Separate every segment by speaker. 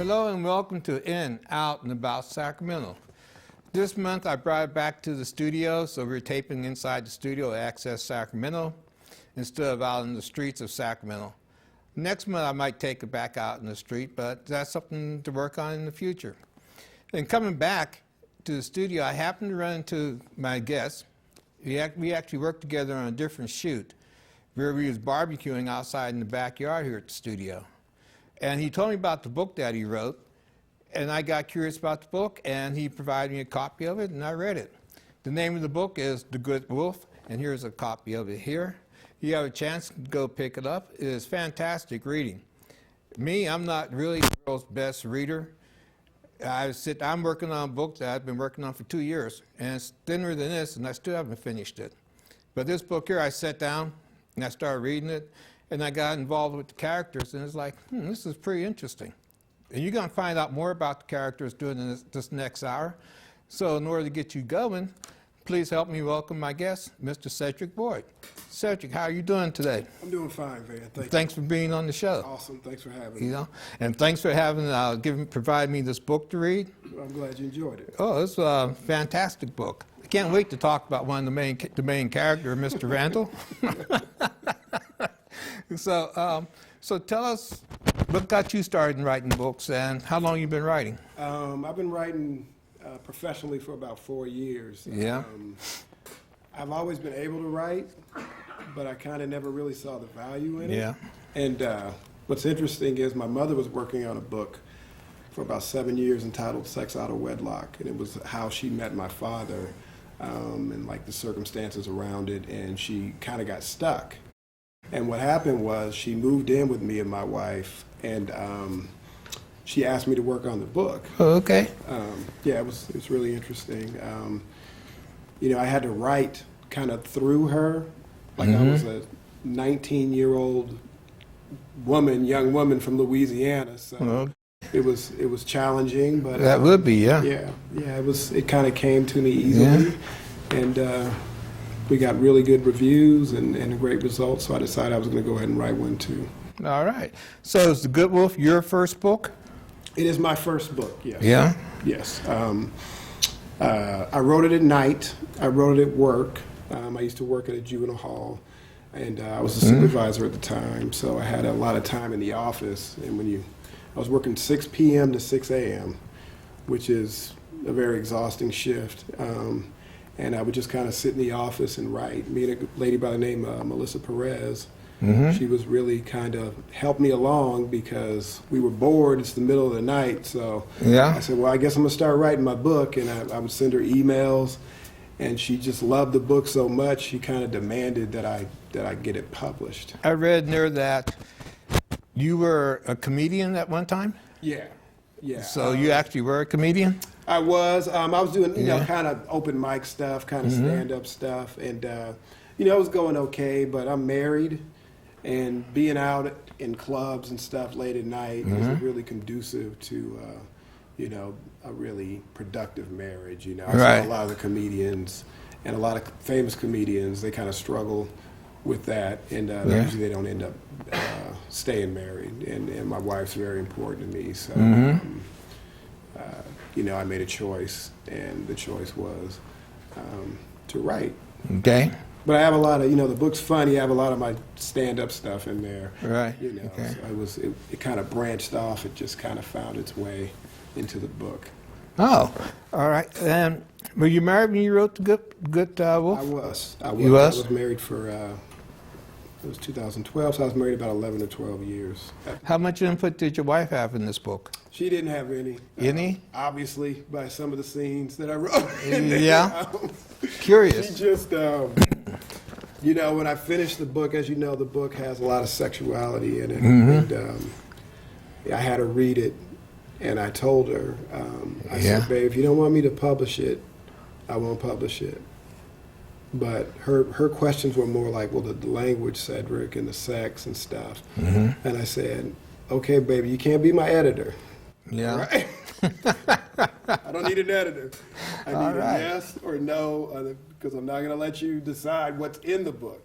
Speaker 1: Hello and welcome to In, Out, and About Sacramento. This month I brought it back to the studio, so we're taping inside the studio at Access Sacramento instead of out in the streets of Sacramento. Next month I might take it back out in the street, but that's something to work on in the future. And coming back to the studio, I happened to run into my guest. We actually worked together on a different shoot where we was barbecuing outside in the backyard here at the studio. And he told me about the book that he wrote, and I got curious about the book, and he provided me a copy of it, and I read it. The name of the book is The Good Wolf, and here's a copy of it here. You have a chance to go pick it up. It is fantastic reading. Me, I'm not really the world's best reader. I'm working on a book that I've been working on for 2 years, and it's thinner than this, and I still haven't finished it. But this book here, I sat down, and I started reading it, and I got involved with the characters, and it's like, this is pretty interesting. And you're going to find out more about the characters during this next hour. So in order to get you going, please help me welcome my guest, Mr. Cedric Boyd. Cedric, how are you doing today?
Speaker 2: I'm doing fine, Van.
Speaker 1: Thanks for being on the show.
Speaker 2: Awesome. Thanks for having me.
Speaker 1: And thanks for providing me this book to read.
Speaker 2: I'm glad you enjoyed it.
Speaker 1: Oh, it's a fantastic book. I can't wait to talk about one of the main character, Mr. Randall. So tell us what got you started in writing books and how long you've been writing?
Speaker 2: I've been writing professionally for about 4 years.
Speaker 1: Yeah.
Speaker 2: I've always been able to write, but I kind of never really saw the value in it.
Speaker 1: Yeah.
Speaker 2: And what's interesting is my mother was working on a book for about 7 years entitled Sex Out of Wedlock, and it was how she met my father and like the circumstances around it, and she kind of got stuck. And what happened was she moved in with me and my wife, and she asked me to work on the book.
Speaker 1: Oh, okay.
Speaker 2: Yeah, it was really interesting. I had to write kind of through her, like I was a 19-year-old young woman from Louisiana. So it was challenging, but
Speaker 1: that would be, yeah.
Speaker 2: Yeah, it kind of came to me easily, and. We got really good reviews and great results, so I decided I was going to go ahead and write one too.
Speaker 1: All right. So is The Good Wolf your first book?
Speaker 2: It is my first book, yes.
Speaker 1: Yeah?
Speaker 2: Yes. I wrote it at night. I wrote it at work. I used to work at a juvenile hall, and I was a supervisor at the time, so I had a lot of time in the office. And I was working 6 p.m. to 6 a.m., which is a very exhausting shift. And I would just kind of sit in the office and write. Me and a lady by the name of Melissa Perez, she was really kind of helped me along because we were bored. It's the middle of the night. So I said, well, I guess I'm going to start writing my book. And I would send her emails. And she just loved the book so much, she kind of demanded that I get it published.
Speaker 1: I read near that you were a comedian at one time?
Speaker 2: Yeah.
Speaker 1: So you actually were a comedian?
Speaker 2: I was. I was doing, kind of open mic stuff, kind of stand-up stuff, and it was going okay. But I'm married, and being out in clubs and stuff late at night isn't really conducive to, a really productive marriage. I saw a lot of the comedians and a lot of famous comedians. They kind of struggle with that, and usually they don't end up staying married. And my wife's very important to me, so. I made a choice, and the choice was to write. Okay. But I have a lot of, the book's funny. I have a lot of my stand-up stuff in there.
Speaker 1: Right.
Speaker 2: So it kind of branched off. It just kind of found its way into the book.
Speaker 1: Oh, all right. And were you married when you wrote The Good Wolf?
Speaker 2: I was.
Speaker 1: You was?
Speaker 2: I was married for, it was 2012, so I was married about 11 or 12 years.
Speaker 1: How much input did your wife have in this book?
Speaker 2: She didn't have any.
Speaker 1: Any?
Speaker 2: Obviously, by some of the scenes that I wrote.
Speaker 1: Yeah? Curious.
Speaker 2: She just, when I finished the book, as you know, the book has a lot of sexuality in it. And I had her read it, and I told her, I said, babe, if you don't want me to publish it, I won't publish it. But her questions were more like, well, the language, Cedric, and the sex and stuff. And I said, okay, baby, you can't be my editor.
Speaker 1: Yeah.
Speaker 2: Right? I don't need an editor. I need a yes or no, because I'm not going to let you decide what's in the book.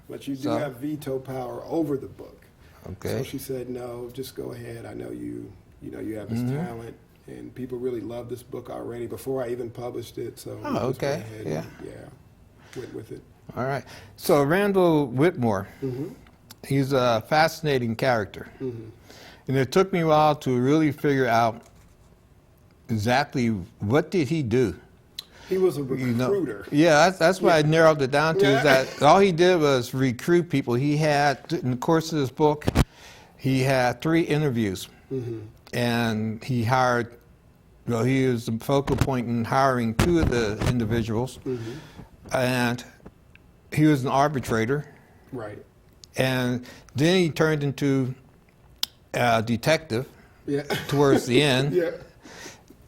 Speaker 2: But you do have veto power over the book.
Speaker 1: Okay.
Speaker 2: So she said, no, just go ahead. I know you You have this talent, and people really love this book already before I even published it. So
Speaker 1: Oh,
Speaker 2: we just
Speaker 1: okay.
Speaker 2: went ahead and, went with it.
Speaker 1: All right. So Randall Whitmore, he's a fascinating character. And it took me a while to really figure out exactly what did he do.
Speaker 2: He was a recruiter.
Speaker 1: Yeah, that's what I narrowed it down to, is that all he did was recruit people. He had, in the course of this book, he had 3 interviews. And he hired, well, he was the focal point in hiring 2 of the individuals. And he was an arbitrator.
Speaker 2: Right.
Speaker 1: And then he turned into a detective towards the end.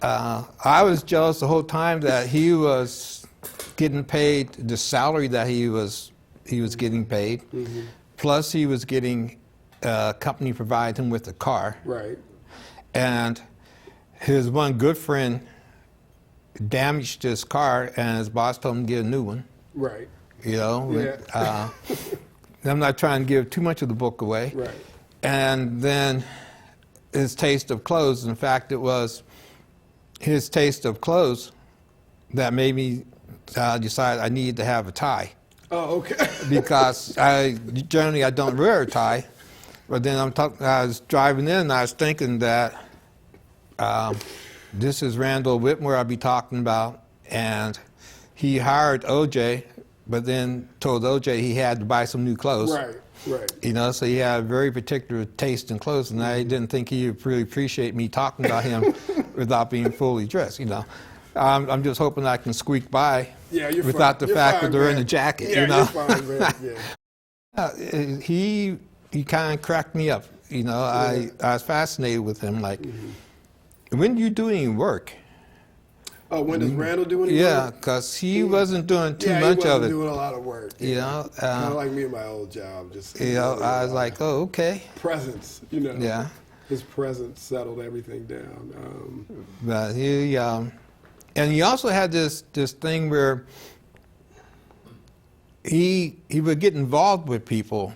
Speaker 1: I was jealous the whole time that he was getting paid the salary that he was getting paid. Plus he was getting a company provide him with a car.
Speaker 2: Right.
Speaker 1: And his one good friend damaged his car, and his boss told him to get a new one.
Speaker 2: Right.
Speaker 1: You know, I'm not trying to give too much of the book away.
Speaker 2: Right.
Speaker 1: And then his taste of clothes. In fact, it was his taste of clothes that made me decide I needed to have a tie.
Speaker 2: Oh, okay.
Speaker 1: Because generally I don't wear a tie, but then I was driving in and I was thinking that this is Randall Whitmore I'll be talking about, and he hired OJ, but then told OJ he had to buy some new clothes.
Speaker 2: Right, right.
Speaker 1: You know, so he had a very particular taste in clothes, and I didn't think he would really appreciate me talking about him without being fully dressed, you know. I'm just hoping I can squeak by without the fact that they're in a jacket, you know.
Speaker 2: You're fine, man.
Speaker 1: He kind of cracked me up, you know. I was fascinated with him, like, when do you do any work?
Speaker 2: Oh, when does Randall do any work?
Speaker 1: Yeah, because he wasn't doing too much
Speaker 2: he wasn't
Speaker 1: of it.
Speaker 2: doing a lot of work.
Speaker 1: You know,
Speaker 2: kind of like me in my old job. Just
Speaker 1: you know, I was like, oh, okay.
Speaker 2: Presence, you know.
Speaker 1: Yeah.
Speaker 2: His presence settled everything down.
Speaker 1: But he, and he also had this thing where he would get involved with people,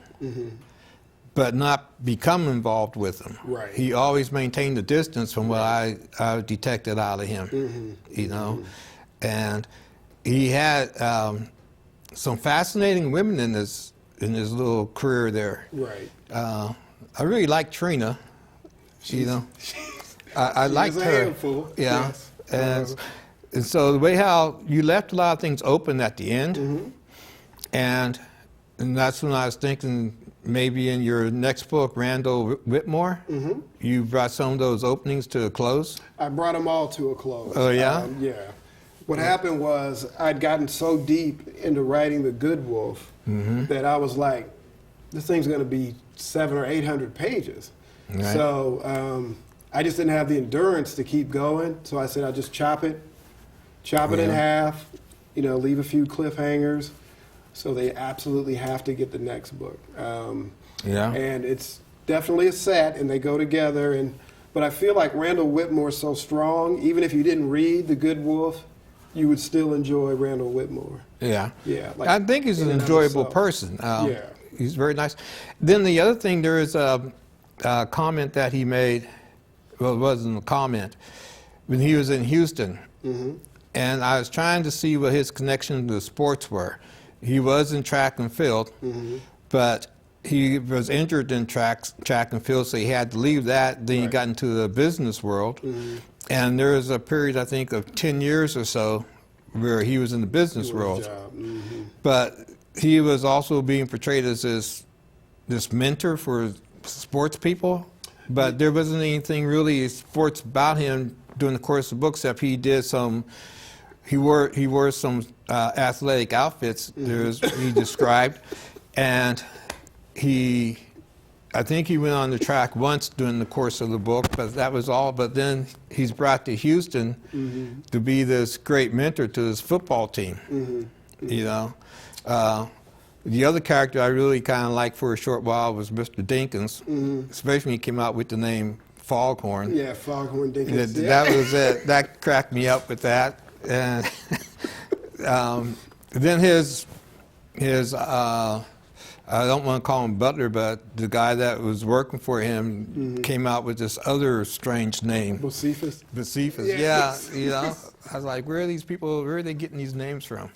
Speaker 1: but not become involved with them.
Speaker 2: Right.
Speaker 1: He always maintained a distance from what I detected out of him, you know. And he had some fascinating women in his little career there.
Speaker 2: Right.
Speaker 1: I really like Trina, you know. I liked her.
Speaker 2: Handful.
Speaker 1: Yeah.
Speaker 2: Yes.
Speaker 1: And so the way how you left a lot of things open at the end, and that's when I was thinking maybe in your next book, Randall Whitmore, you brought some of those openings to a close.
Speaker 2: I brought them all to a close.
Speaker 1: Oh, yeah?
Speaker 2: Yeah. What happened was I'd gotten so deep into writing The Good Wolf that I was like, this thing's going to be 700 or 800 pages.
Speaker 1: Right.
Speaker 2: So I just didn't have the endurance to keep going. So I said, I'll just chop it in half, you know, leave a few cliffhangers. So they absolutely have to get the next book. And it's definitely a set, and they go together. But I feel like Randall Whitmore is so strong, even if you didn't read The Good Wolf, you would still enjoy Randall Whitmore.
Speaker 1: Yeah.
Speaker 2: Yeah. Like
Speaker 1: I think he's an enjoyable person. He's very nice. Then the other thing, there is a comment that he made, well, it wasn't a comment, when he was in Houston. And I was trying to see what his connection to sports were. He was in track and field, but he was injured in track and field, so he had to leave that. Then he got into the business world. And there was a period, I think, of 10 years or so where he was in the business world. But he was also being portrayed as this mentor for sports people. But there wasn't anything really sports about him during the course of the book, except he did some. He wore some athletic outfits. He described, and I think he went on the track once during the course of the book, but that was all. But then he's brought to Houston to be this great mentor to his football team. You know, the other character I really kind of liked for a short while was Mr. Dinkins, especially when he came out with the name Foghorn.
Speaker 2: Yeah, Foghorn Dinkins.
Speaker 1: That was it. That cracked me up with that. And then his I I don't want to call him Butler, but the guy that was working for him came out with this other strange name.
Speaker 2: Bocephus?
Speaker 1: Bocephus,
Speaker 2: Yes.
Speaker 1: yeah, you know. I was like, where are these people, where are they getting these names from?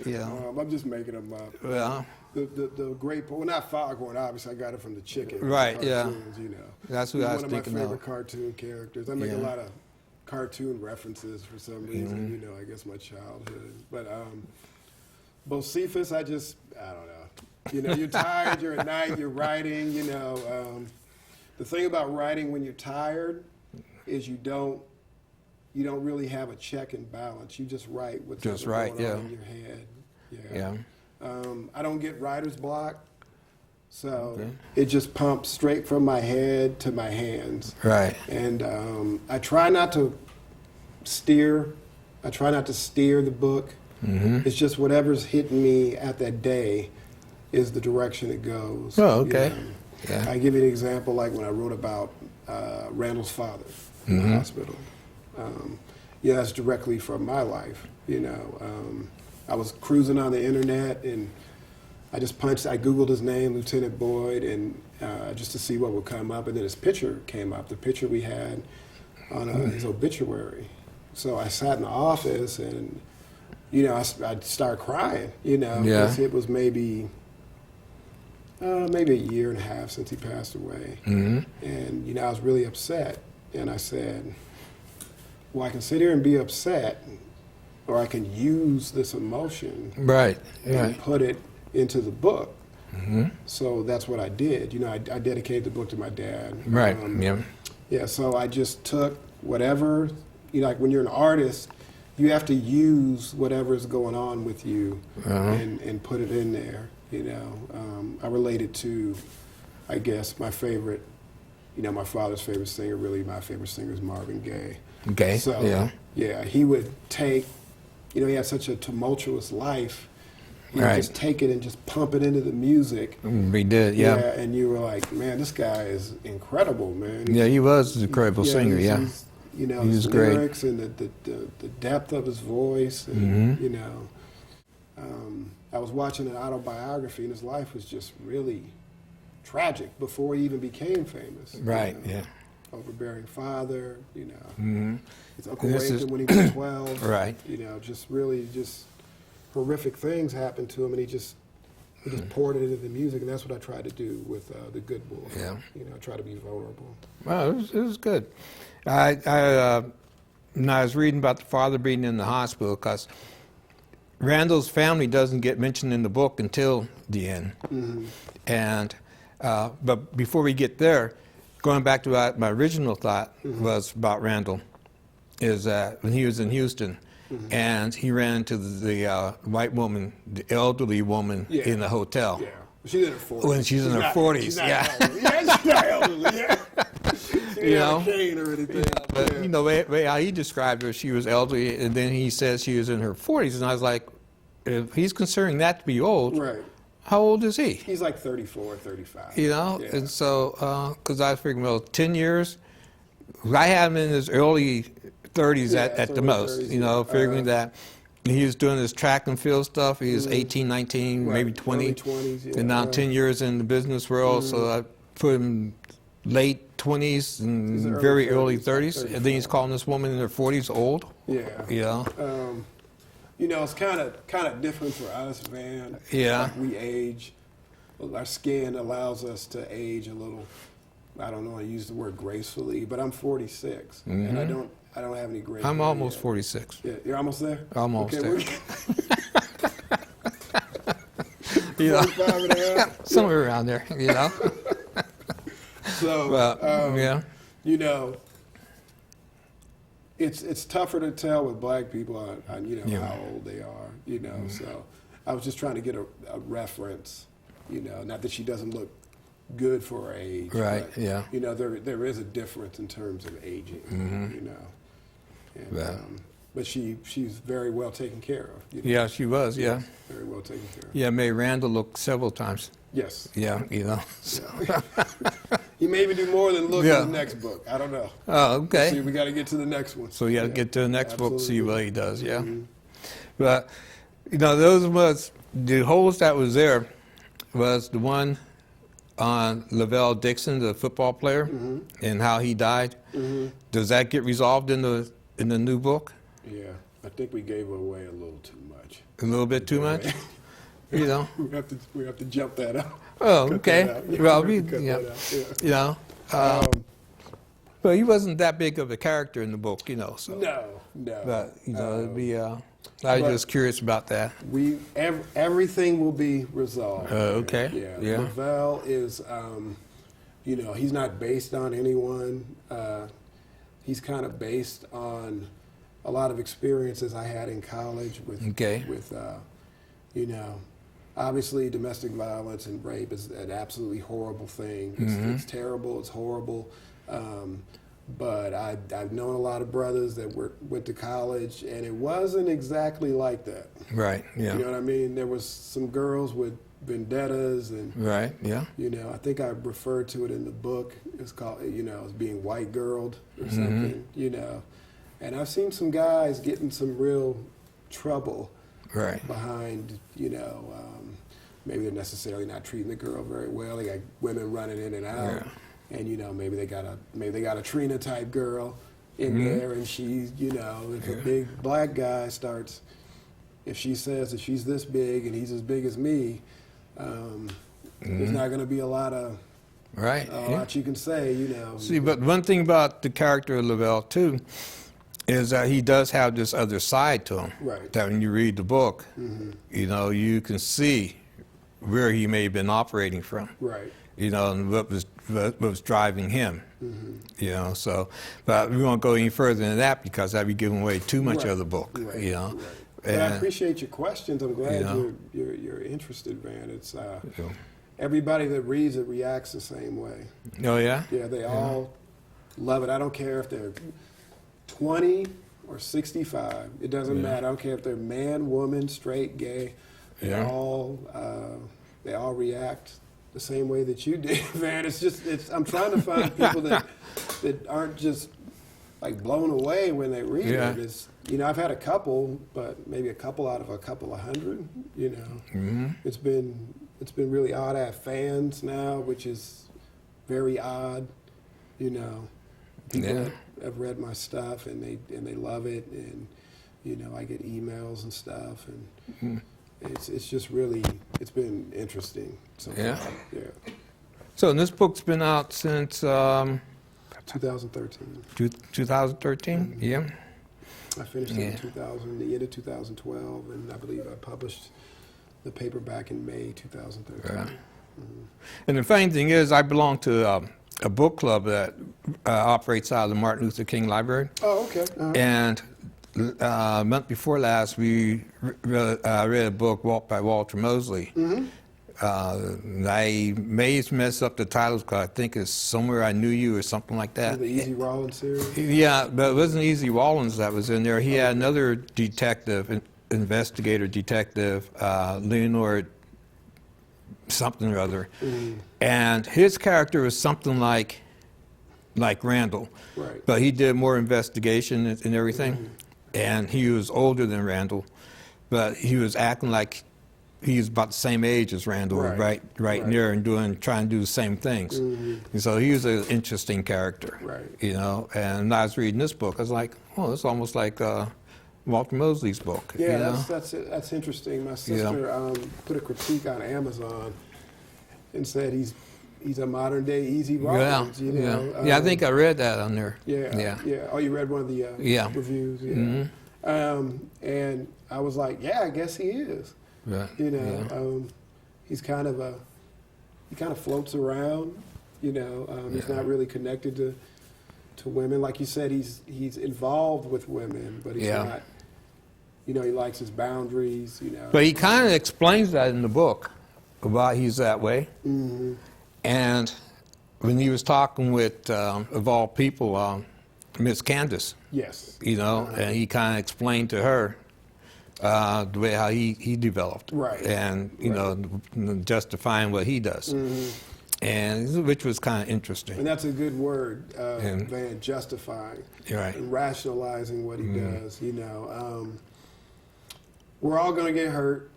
Speaker 1: You know.
Speaker 2: I'm just making them up.
Speaker 1: Well,
Speaker 2: The great, well, not Foghorn, obviously, I got it from the chicken.
Speaker 1: Right, yeah.
Speaker 2: Cartoons, you know.
Speaker 1: That's who
Speaker 2: He's
Speaker 1: I was
Speaker 2: one of my
Speaker 1: thinking
Speaker 2: favorite
Speaker 1: of.
Speaker 2: cartoon characters. I make a
Speaker 1: Yeah.
Speaker 2: lot of cartoon references for some reason, you know, I guess my childhood. But Bocephus, I don't know. You know, you're tired, you're at night, you're writing, you know. The thing about writing when you're tired is you don't really have a check and balance. You just write what's
Speaker 1: Just
Speaker 2: going
Speaker 1: write, yeah.
Speaker 2: on in your head.
Speaker 1: Yeah.
Speaker 2: I don't get writer's block, so
Speaker 1: Okay.
Speaker 2: it just pumps straight from my head to my hands.
Speaker 1: Right.
Speaker 2: And I try not to steer. I try not to steer the book. It's just whatever's hitting me at that day is the direction it goes.
Speaker 1: Oh, okay.
Speaker 2: You know?
Speaker 1: Yeah.
Speaker 2: I give you an example, like when I wrote about Randall's father in the hospital. Yeah, that's directly from my life. You know, I was cruising on the internet and I Googled his name, Lieutenant Boyd, and just to see what would come up, and then his picture came up, the picture we had on his obituary. So I sat in the office and, you know, I'd start crying, you know,
Speaker 1: Yeah.
Speaker 2: 'cause it was maybe a year and a half since he passed away. And, you know, I was really upset, and I said, well, I can sit here and be upset, or I can use this emotion
Speaker 1: Right.
Speaker 2: and
Speaker 1: Right.
Speaker 2: put it into the book. So that's what I did. You know, I dedicated the book to my dad.
Speaker 1: Right. Yeah.
Speaker 2: Yeah, so I just took whatever, you know, like when you're an artist, you have to use whatever is going on with you and put it in there, you know. I related to, I guess, my favorite, you know, my father's favorite singer, really my favorite singer is Marvin Gaye.
Speaker 1: Okay.
Speaker 2: So,
Speaker 1: yeah.
Speaker 2: he would take, you know, he had such a tumultuous life. He would
Speaker 1: Right.
Speaker 2: just take it and just pump it into the music.
Speaker 1: We did. Yeah.
Speaker 2: And you were like, man, this guy is incredible, man.
Speaker 1: Yeah. He was an incredible singer. Yeah.
Speaker 2: he's- you know,
Speaker 1: He
Speaker 2: his
Speaker 1: was great.
Speaker 2: lyrics and the depth of his voice, and you know, I was watching an autobiography, and his life was just really tragic before he even became famous.
Speaker 1: Right.
Speaker 2: You know,
Speaker 1: Yeah.
Speaker 2: overbearing father, you know. His uncle
Speaker 1: This
Speaker 2: raped
Speaker 1: is-
Speaker 2: him when he was 12.
Speaker 1: Right.
Speaker 2: You know, just really just horrific things happened to him, and he just poured it into the music, and that's what I tried to do with The Good Wolf.
Speaker 1: Yeah.
Speaker 2: You know, I try to be vulnerable.
Speaker 1: Well, it was good. When I was reading about the father being in the hospital, because Randall's family doesn't get mentioned in the book until the end. And but before we get there, going back to what my original thought was about Randall, is that when he was in Houston, and he ran into the white woman, the elderly woman
Speaker 2: Yeah.
Speaker 1: in the hotel.
Speaker 2: Yeah. She's in her 40s.
Speaker 1: When she's in her 40s,
Speaker 2: she's not
Speaker 1: yeah.
Speaker 2: elderly. Yeah, she's not elderly, yeah. She didn't
Speaker 1: You
Speaker 2: have
Speaker 1: know?
Speaker 2: a cane or anything.
Speaker 1: But,
Speaker 2: Yeah.
Speaker 1: you know, way how he described her, she was elderly, and then he says she was in her 40s, and I was like, if he's considering that to be old,
Speaker 2: Right.
Speaker 1: how old is he?
Speaker 2: He's like 34, 35.
Speaker 1: You know,
Speaker 2: Yeah.
Speaker 1: and so, because I was figuring, well, 10 years, I had him in his early 30s
Speaker 2: Yeah,
Speaker 1: at the
Speaker 2: early
Speaker 1: most,
Speaker 2: 30s,
Speaker 1: you know,
Speaker 2: yeah.
Speaker 1: figuring that he was doing his track and field stuff. He was 18, 19,
Speaker 2: Right,
Speaker 1: maybe 20.
Speaker 2: early 20s, yeah,
Speaker 1: and now
Speaker 2: yeah.
Speaker 1: 10 years in the business world, so I put him late 20s
Speaker 2: He's
Speaker 1: and
Speaker 2: early
Speaker 1: very early
Speaker 2: 30s,
Speaker 1: 30s. And then he's calling this woman in her 40s old.
Speaker 2: Yeah.
Speaker 1: You know?
Speaker 2: You know, it's kind of different for us, man.
Speaker 1: Yeah.
Speaker 2: Like we age. Our skin allows us to age a little. I don't know. I use the word gracefully, but I'm 46, and I don't have any gray.
Speaker 1: I'm
Speaker 2: hair
Speaker 1: almost
Speaker 2: yet.
Speaker 1: 46.
Speaker 2: Yeah, you're almost there.
Speaker 1: Almost there.
Speaker 2: we're
Speaker 1: You know?
Speaker 2: 45 and a half.
Speaker 1: Somewhere around there, you know?
Speaker 2: So,
Speaker 1: Well, yeah.
Speaker 2: you know, it's tougher to tell with black people on you know
Speaker 1: Yeah.
Speaker 2: how old they are. You know, so I was just trying to get a reference. You know, not that she doesn't look good for her age.
Speaker 1: Right,
Speaker 2: but,
Speaker 1: yeah.
Speaker 2: You know, there is a difference in terms of aging. You know, and,
Speaker 1: Yeah.
Speaker 2: but she's very well taken care of. You know?
Speaker 1: Yeah, she was, yeah.
Speaker 2: Very well taken care of.
Speaker 1: Yeah, made Randall look several times.
Speaker 2: Yes.
Speaker 1: Yeah, you know.
Speaker 2: He may even do more than look
Speaker 1: Yeah.
Speaker 2: in the next book. I don't know.
Speaker 1: Oh,
Speaker 2: See,
Speaker 1: okay.
Speaker 2: we got to get to the next one.
Speaker 1: So you got to
Speaker 2: Yeah,
Speaker 1: get to the next book, see
Speaker 2: absolutely.
Speaker 1: what he does, yeah. But, you know, those was, the holes that was there, was the one on Lavelle Dixon, the football player, and how he died. Does that get resolved in the new book?
Speaker 2: Yeah, I think we gave away a little too much.
Speaker 1: A little bit too much? You know?
Speaker 2: we have to jump that out.
Speaker 1: Oh,
Speaker 2: Cut
Speaker 1: okay.
Speaker 2: that out. Yeah,
Speaker 1: Well,
Speaker 2: we have to cut
Speaker 1: yeah.
Speaker 2: that out,
Speaker 1: You know? But he wasn't that big of a character in the book, you know. So.
Speaker 2: No.
Speaker 1: But, you know, it'd be, I was just curious about that.
Speaker 2: Everything will be resolved.
Speaker 1: Okay. Yeah.
Speaker 2: Lavelle is, you know, he's not based on anyone. He's kind of based on a lot of experiences I had in college with, you know, obviously domestic violence and rape is an absolutely horrible thing. It's terrible. It's horrible. But I've known a lot of brothers that went to college, and it wasn't exactly like that.
Speaker 1: Right, yeah.
Speaker 2: You know what I mean? There was some girls with vendettas, and
Speaker 1: right, yeah.
Speaker 2: you know, I think I referred to it in the book. It's called, you know, as being white girled or something. You know, and I've seen some guys get in some real trouble.
Speaker 1: Right.
Speaker 2: Behind, you know, maybe they're necessarily not treating the girl very well. They got women running in and out. Yeah. And you know, maybe they got a Trina type girl in there, and she's, you know, if a big black guy starts, if she says that she's this big and he's as big as me, there's not going to be a lot of lot you can say, you know.
Speaker 1: See, but one thing about the character of Lavelle too is that he does have this other side to him.
Speaker 2: Right.
Speaker 1: That when you read the book, you know, you can see where he may have been operating from.
Speaker 2: Right.
Speaker 1: You know, and what was driving him. You know, so, but we won't go any further than that because I'd be giving away too much of the book. You know.
Speaker 2: Right. But I appreciate your questions. I'm glad you're interested, man. It's everybody that reads it reacts the same way.
Speaker 1: Oh yeah.
Speaker 2: Yeah, they all love it. I don't care if they're 20 or 65. It doesn't matter. I don't care if they're man, woman, straight, gay. They all react the same way that you did, man. I'm trying to find people that aren't just like blown away when they read it. It's, you know, I've had a couple, but maybe a couple out of a couple of hundred. You know, it's been really odd. I have fans now, which is very odd. You know, people have read my stuff and they love it, and you know, I get emails and stuff, and it's just really, it's been interesting. So
Speaker 1: yeah.
Speaker 2: Yeah.
Speaker 1: So this book's been out since
Speaker 2: 2013.
Speaker 1: 2013. Yeah.
Speaker 2: I finished it in the end of 2012, and I believe I published the paperback in May 2013.
Speaker 1: Right. And the funny thing is, I belong to a book club that operates out of the Martin Luther King Library.
Speaker 2: Oh, okay.
Speaker 1: And a month before last, we read a book by Walter Mosley. I may mess up the titles because I think it's Somewhere I Knew You or something like that.
Speaker 2: The Easy Rollins series?
Speaker 1: Yeah, but it wasn't Easy Rollins that was in there. He had another investigator detective, Leonard something or other. And his character was something like Randall.
Speaker 2: Right.
Speaker 1: But he did more investigation and everything. And he was older than Randall, but he was acting like he was about the same age as Randall, right near and trying to do the same things. And so he was an interesting character, you know. And when I was reading this book, I was like, oh, it's almost like Walter Mosley's book.
Speaker 2: Yeah,
Speaker 1: you know?
Speaker 2: that's interesting. My sister put a critique on Amazon and said he's a modern day Easy Rollins. You know?
Speaker 1: Yeah, I think I read that on there.
Speaker 2: Yeah. Oh, you read one of the reviews? Yeah. And I was like, yeah, I guess he is.
Speaker 1: Right.
Speaker 2: You know, he kind of floats around. You know, he's not really connected to women. Like you said, he's involved with women, but he's not. You know, he likes his boundaries. You know,
Speaker 1: but he kind of explains that in the book about he's that way. And when he was talking with, of all people, Miss Candace.
Speaker 2: Yes.
Speaker 1: You know, and he kind of explained to her the way how he developed.
Speaker 2: Right.
Speaker 1: And, you know, justifying what he does. And which was kind of interesting.
Speaker 2: And that's a good word, Van, justifying. And rationalizing what he does, you know. We're all going to get hurt.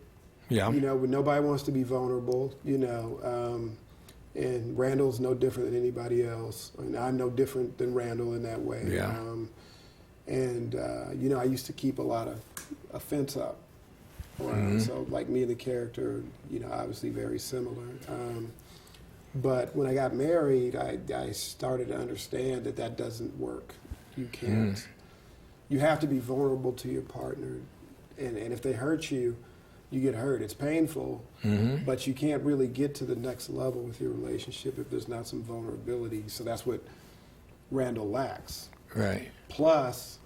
Speaker 1: Yeah.
Speaker 2: You know, when nobody wants to be vulnerable, you know, and Randall's no different than anybody else. And I'm no different than Randall in that way.
Speaker 1: Yeah.
Speaker 2: You know, I used to keep a lot of offense up around. So like me and the character, you know, obviously very similar. But when I got married, I started to understand that that doesn't work. You can't. You have to be vulnerable to your partner. And if they hurt you, you get hurt. It's painful, but you can't really get to the next level with your relationship if there's not some vulnerability. So that's what Randall lacks.
Speaker 1: Right.
Speaker 2: Plus,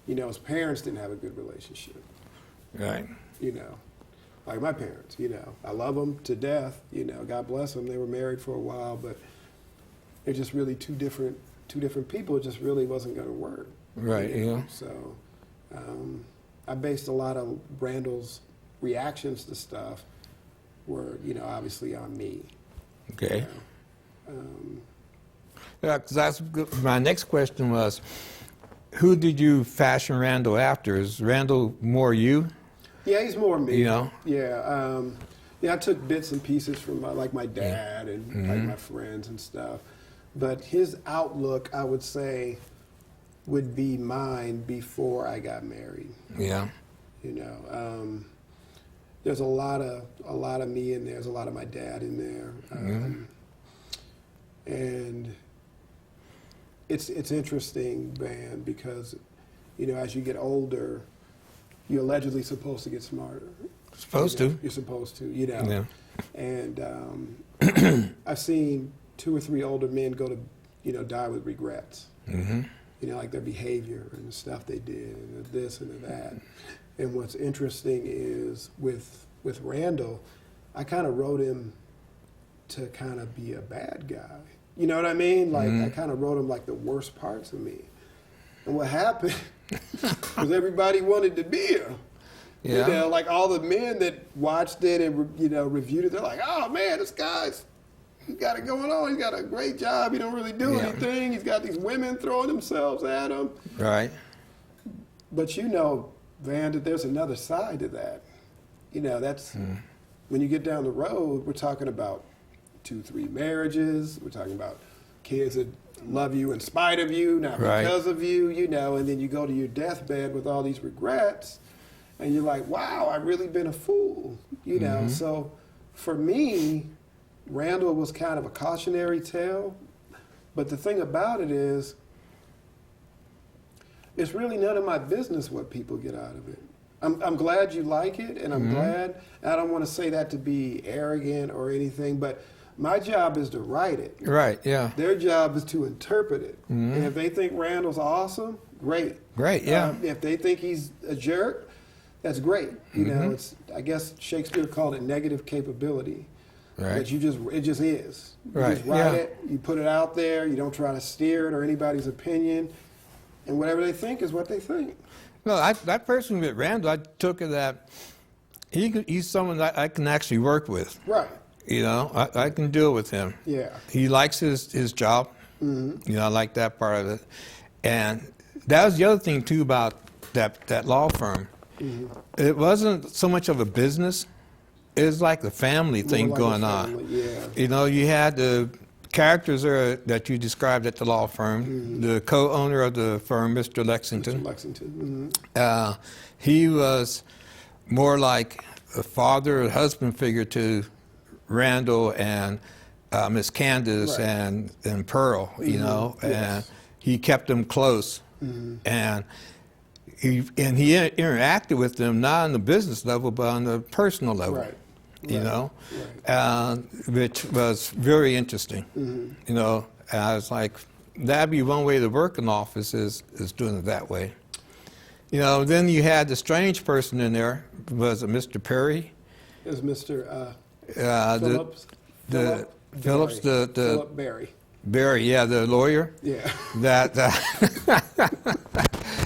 Speaker 2: you know, his parents didn't have a good relationship.
Speaker 1: Right.
Speaker 2: You know, like my parents, you know, I love them to death, you know, God bless them. They were married for a while, but they're just really two different people. It just really wasn't going to work.
Speaker 1: Right,
Speaker 2: you know?
Speaker 1: yeah.
Speaker 2: So I based a lot of Randall's reactions to stuff were, you know, obviously on me.
Speaker 1: Okay.
Speaker 2: You know?
Speaker 1: Yeah, because that's good. My next question was, who did you fashion Randall after? Is Randall more you?
Speaker 2: Yeah, he's more me.
Speaker 1: You know?
Speaker 2: Yeah. Yeah, I took bits and pieces from my dad and like my friends and stuff. But his outlook, I would say, would be mine before I got married.
Speaker 1: Yeah.
Speaker 2: You know, there's a lot of me in there. There's a lot of my dad in there, and it's interesting, man, because you know as you get older, you're allegedly supposed to get smarter.
Speaker 1: Supposed to.
Speaker 2: You're supposed to. You know.
Speaker 1: Yeah.
Speaker 2: And I've seen 2 or 3 older men go to, you know, die with regrets. You know, like their behavior and the stuff they did, and the this and the that. And what's interesting is with Randall, I kind of wrote him to kind of be a bad guy. You know what I mean? Like I kind of wrote him like the worst parts of me. And what happened was everybody wanted to be him.
Speaker 1: Yeah.
Speaker 2: You know, like all the men that watched it and you know reviewed it, they're like, "Oh man, this guy's he's got it going on. He's got a great job. He don't really do anything. He's got these women throwing themselves at him."
Speaker 1: Right.
Speaker 2: But you know, Van, that there's another side to that. You know, that's when you get down the road, we're talking about 2, 3 marriages. We're talking about kids that love you in spite of you, not because of you, you know, and then you go to your deathbed with all these regrets, and you're like, wow, I've really been a fool, you know. So for me, Randall was kind of a cautionary tale, but the thing about it is, it's really none of my business what people get out of it. I'm glad you like it, and I'm glad, and I don't want to say that to be arrogant or anything, but my job is to write it.
Speaker 1: Right, yeah.
Speaker 2: Their job is to interpret it. And if they think Randall's awesome, great.
Speaker 1: Great, yeah.
Speaker 2: If they think he's a jerk, that's great. You know, it's, I guess Shakespeare called it negative capability.
Speaker 1: Right.
Speaker 2: That it just is. You
Speaker 1: Right,
Speaker 2: just write it, you put it out there, you don't try to steer it or anybody's opinion, and whatever they think is what they think.
Speaker 1: No, that person with Randall, I took it that he's someone that I can actually work with.
Speaker 2: Right.
Speaker 1: You know, I can deal with him.
Speaker 2: Yeah.
Speaker 1: He likes his job. You know, I like that part of it. And that was the other thing, too, about that law firm. It wasn't so much of a business. It was like a family thing
Speaker 2: More like
Speaker 1: going
Speaker 2: a
Speaker 1: on.
Speaker 2: family, yeah.
Speaker 1: You know, you had the characters there that you described at the law firm, the co-owner of the firm, Mr. Lexington.
Speaker 2: Mr. Lexington.
Speaker 1: He was more like a father, a husband figure to Randall and Miss Candace and Pearl, you know, and he kept them close. And he interacted with them not on the business level, but on the personal level.
Speaker 2: Right.
Speaker 1: You know, which was very interesting. You know, and I was like, that'd be one way to work in office is doing it that way. You know, then you had the strange person in there, was it Mr. Perry?
Speaker 2: It was Mr.
Speaker 1: Phillips,
Speaker 2: Philip Berry.
Speaker 1: Barry, yeah, the lawyer.
Speaker 2: Yeah.
Speaker 1: That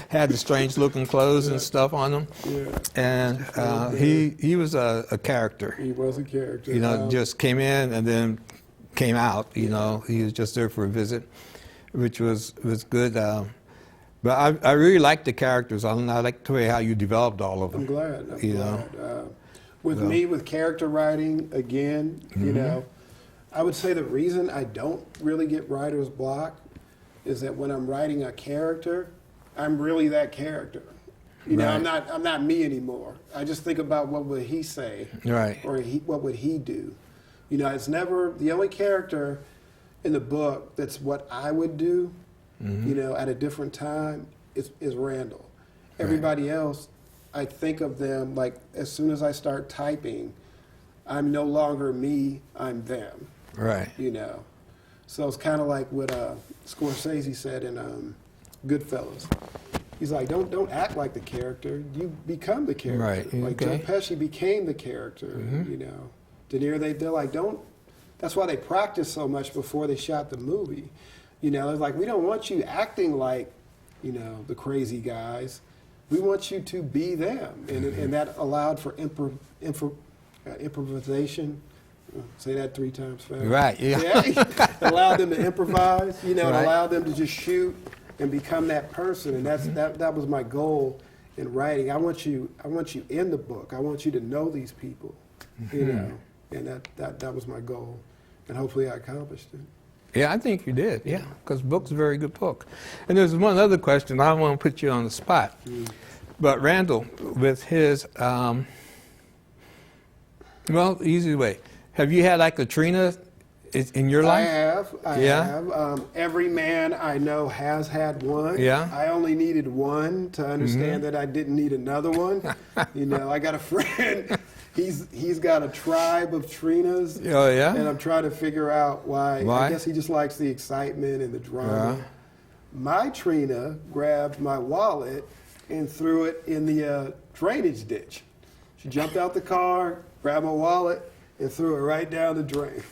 Speaker 1: had the strange looking clothes and stuff on him.
Speaker 2: Yeah.
Speaker 1: And he was a character.
Speaker 2: He was a character.
Speaker 1: You know, just came in and then came out. You know, he was just there for a visit, which was good. But I really liked the characters. I like the way how you developed all of them.
Speaker 2: I'm glad. I'm glad. With
Speaker 1: So-
Speaker 2: me, with character writing, again, you know, I would say the reason I don't really get writer's block is that when I'm writing a character, I'm really that character. You know,
Speaker 1: Right.
Speaker 2: I'm not me anymore. I just think about what would he say,
Speaker 1: Right.
Speaker 2: or what would he do. You know, it's never the only character in the book that's what I would do. You know, at a different time is Randall. Everybody else, I think of them like as soon as I start typing, I'm no longer me. I'm them.
Speaker 1: Right.
Speaker 2: You know, so it's kind of like what Scorsese said in Goodfellas. He's like, don't act like the character. You become the character.
Speaker 1: Right,
Speaker 2: Like
Speaker 1: okay.
Speaker 2: Joe Pesci became the character. You know, De Niro. They're like, don't. That's why they practiced so much before they shot the movie. You know, it's like we don't want you acting like, you know, the crazy guys. We want you to be them, and that allowed for improvisation. Say that 3 times fast.
Speaker 1: Right. Yeah.
Speaker 2: Yeah, allowed them to improvise. You know,
Speaker 1: Right.
Speaker 2: and allowed them to just shoot and become that person. And that was my goal in writing. I want you in the book. I want you to know these people. You know, and that was my goal, and hopefully I accomplished it.
Speaker 1: Yeah, I think you did. Yeah, because the book's a very good book. And there's one other question. I don't want to put you on the spot, but Randall, with his, well, easy way. Have you had like Katrina in your life?
Speaker 2: I have. Every man I know has had one.
Speaker 1: Yeah.
Speaker 2: I only needed one to understand that I didn't need another one. You know, I got a friend. He's got a tribe of Trinas.
Speaker 1: Oh, yeah?
Speaker 2: And I'm trying to figure out why.
Speaker 1: Why?
Speaker 2: I guess he just likes the excitement and the drama. My Trina grabbed my wallet and threw it in the drainage ditch. She jumped out the car, grabbed my wallet, and threw it right down the drain.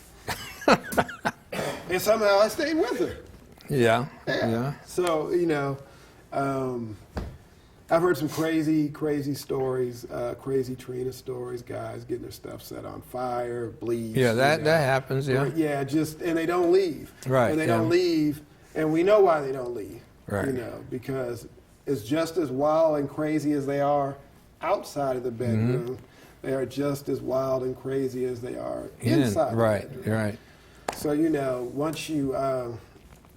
Speaker 2: And somehow I stayed with her.
Speaker 1: Yeah.
Speaker 2: Yeah.
Speaker 1: Yeah.
Speaker 2: So, you know, I've heard some crazy stories, crazy Trina stories, guys getting their stuff set on fire, bleach.
Speaker 1: Yeah,
Speaker 2: you
Speaker 1: that
Speaker 2: know.
Speaker 1: happens, yeah.
Speaker 2: Yeah, and they don't leave.
Speaker 1: Right,
Speaker 2: And they
Speaker 1: yeah.
Speaker 2: don't leave, and we know why they don't leave.
Speaker 1: Right.
Speaker 2: You know, because it's just as wild and crazy as they are outside of the bedroom. They are just as wild and crazy as they are inside.
Speaker 1: Right,
Speaker 2: the bedroom.
Speaker 1: right.
Speaker 2: So, you know, once you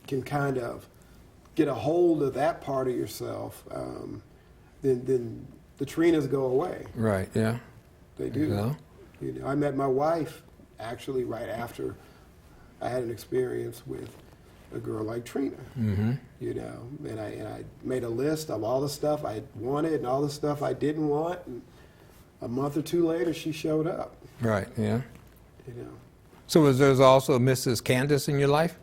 Speaker 2: can kind of get a hold of that part of yourself, then the Trinas go away.
Speaker 1: Right, yeah.
Speaker 2: They do.
Speaker 1: Yeah.
Speaker 2: You know, I met my wife actually right after I had an experience with a girl like Trina. You know, and I made a list of all the stuff I wanted and all the stuff I didn't want. And a month or 2 later, she showed up.
Speaker 1: Right, yeah.
Speaker 2: You know.
Speaker 1: So was there also Mrs. Candace in your life?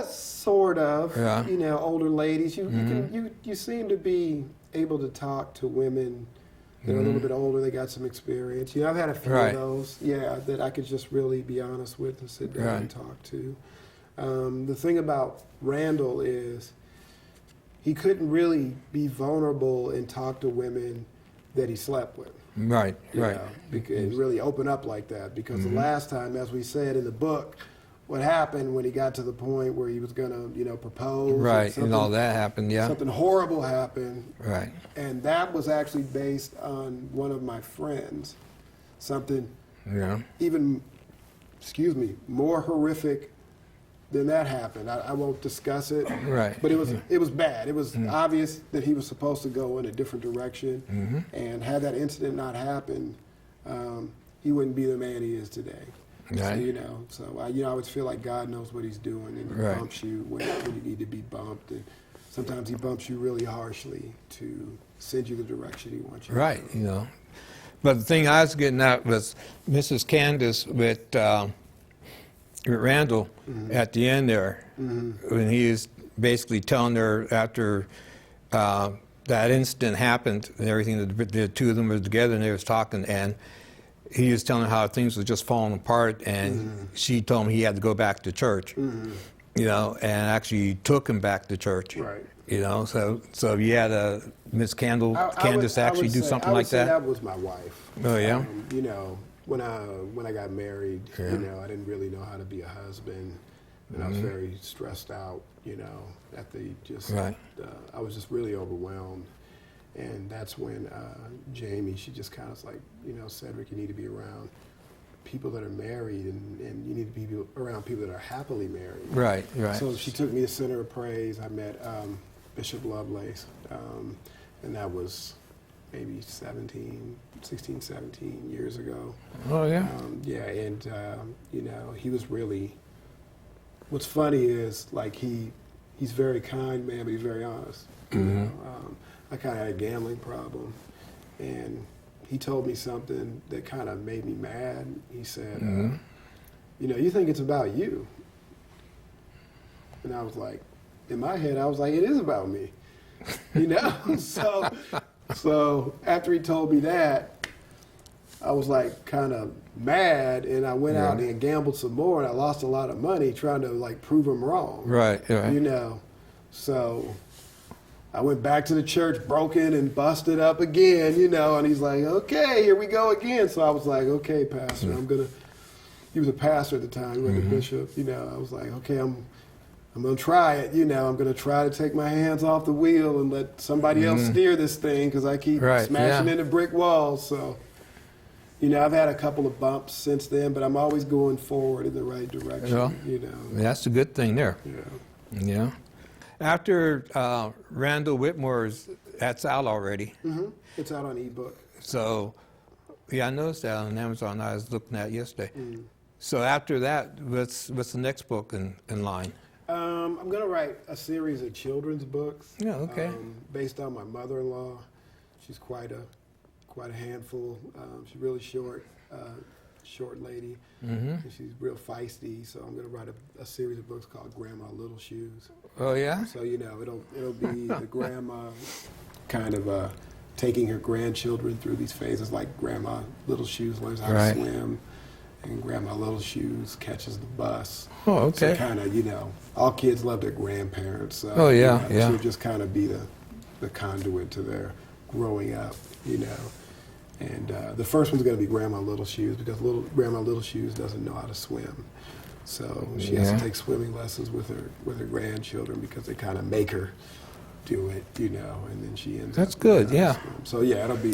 Speaker 2: Sort of.
Speaker 1: Yeah.
Speaker 2: You know, older ladies. You seem to be able to talk to women that are a little bit older. They got some experience. You know, I've had a few
Speaker 1: Right.
Speaker 2: of those. Yeah, that I could just really be honest with and sit down and talk to. The thing about Randall is he couldn't really be vulnerable and talk to women that he slept with.
Speaker 1: Right,
Speaker 2: You
Speaker 1: right.
Speaker 2: know, and really open up like that. Because the last time, as we said in the book, what happened when he got to the point where he was going to, you know, propose.
Speaker 1: Right, and all that happened, yeah.
Speaker 2: Something horrible happened.
Speaker 1: Right.
Speaker 2: And that was actually based on one of my friends. Something
Speaker 1: Yeah.
Speaker 2: even, more horrific than that happened. I won't discuss it.
Speaker 1: Right.
Speaker 2: But it was bad. It was obvious that he was supposed to go in a different direction. And had that incident not happened, he wouldn't be the man he is today.
Speaker 1: Right.
Speaker 2: So I always feel like God knows what he's doing, and he
Speaker 1: Right.
Speaker 2: bumps you when you need to be bumped. And sometimes he bumps you really harshly to send you the direction he wants you
Speaker 1: Right,
Speaker 2: to
Speaker 1: you know. But the thing I was getting at was Mrs. Candace with Randall at the end there, when he is basically telling her after that incident happened and everything, the two of them were together and they was talking, and he was telling her how things were just falling apart, and she told him he had to go back to church, you know, and actually took him back to church.
Speaker 2: Right.
Speaker 1: You know, so you had Miss Candace actually do something like that?
Speaker 2: That was my wife.
Speaker 1: Oh, yeah?
Speaker 2: You know, when I got married, you know, I didn't really know how to be a husband, and I was very stressed out, you know, at the just,
Speaker 1: Right.
Speaker 2: I was just really overwhelmed. And that's when Jamie, she just kind of was like, Cedric, you need to be around people that are married, and you need to be around people that are happily married.
Speaker 1: Right, right.
Speaker 2: So she took me to Center of Praise. I met Bishop Lovelace, and that was maybe 16, 17 years ago.
Speaker 1: Oh, yeah?
Speaker 2: Yeah, and, he was really, what's funny is, like, he's very kind man, but he's very honest.
Speaker 1: Mm-hmm.
Speaker 2: I kind of had a gambling problem, and he told me something that kind of made me mad. He said,
Speaker 1: mm-hmm.
Speaker 2: You think it's about you. And I was like, in my head, I was like, it is about me. So after he told me that, I was like kind of mad, and I went out and gambled some more, and I lost a lot of money trying to like prove him wrong.
Speaker 1: Right, right.
Speaker 2: So I went back to the church, broken and busted up again, and he's like, okay, here we go again. So I was like, okay, Pastor, he was a pastor at the time, he was a bishop, I was like, okay, I'm going to try it, I'm going to try to take my hands off the wheel and let somebody else steer this thing, because I keep smashing into brick walls. So, I've had a couple of bumps since then, but I'm always going forward in the right direction,
Speaker 1: Well, that's a good thing there.
Speaker 2: Yeah.
Speaker 1: Yeah. After Randall Whitmore's, that's out already.
Speaker 2: Mm-hmm. It's out on ebook.
Speaker 1: So, yeah, I noticed that on Amazon. I was looking at it yesterday.
Speaker 2: Mm.
Speaker 1: So after that, what's the next book in line?
Speaker 2: I'm going to write a series of children's books.
Speaker 1: Yeah, okay.
Speaker 2: Based on my mother-in-law. She's quite a handful. She's really short lady.
Speaker 1: Mm-hmm.
Speaker 2: And she's real feisty. So I'm going to write a series of books called Grandma Little Shoes.
Speaker 1: Oh, yeah?
Speaker 2: So, it'll be the grandma kind of taking her grandchildren through these phases, like Grandma Little Shoes learns how to swim, and Grandma Little Shoes catches the bus.
Speaker 1: Oh, okay.
Speaker 2: So kind of, all kids love their grandparents. So,
Speaker 1: oh, yeah, yeah.
Speaker 2: She'll just kind of be the conduit to their growing up, And the first one's going to be Grandma Little Shoes, because Grandma Little Shoes doesn't know how to swim. So she has to take swimming lessons with her grandchildren, because they kind of make her do it, and then she ends
Speaker 1: That's
Speaker 2: up
Speaker 1: good, yeah.
Speaker 2: So yeah, it'll be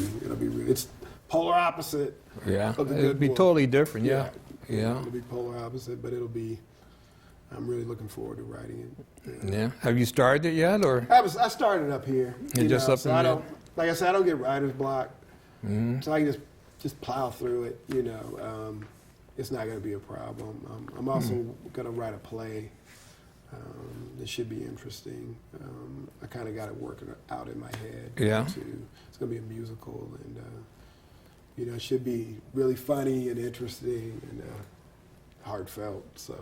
Speaker 2: it's polar opposite.
Speaker 1: Yeah,
Speaker 2: of the
Speaker 1: it'll
Speaker 2: good
Speaker 1: be
Speaker 2: book.
Speaker 1: totally different, yeah.
Speaker 2: It'll be polar opposite, but I'm really looking forward to writing it.
Speaker 1: Yeah. Have you started it yet, or?
Speaker 2: I started up here.
Speaker 1: Just up
Speaker 2: so
Speaker 1: in
Speaker 2: I
Speaker 1: there?
Speaker 2: don't, like I said, I don't get writer's block,
Speaker 1: Mm-hmm.
Speaker 2: so I can just plow through it. It's not going to be a problem. I'm also going to write a play. That should be interesting. I kind of got it working out in my head.
Speaker 1: Yeah.
Speaker 2: It's going to be a musical, and it should be really funny and interesting and heartfelt. So.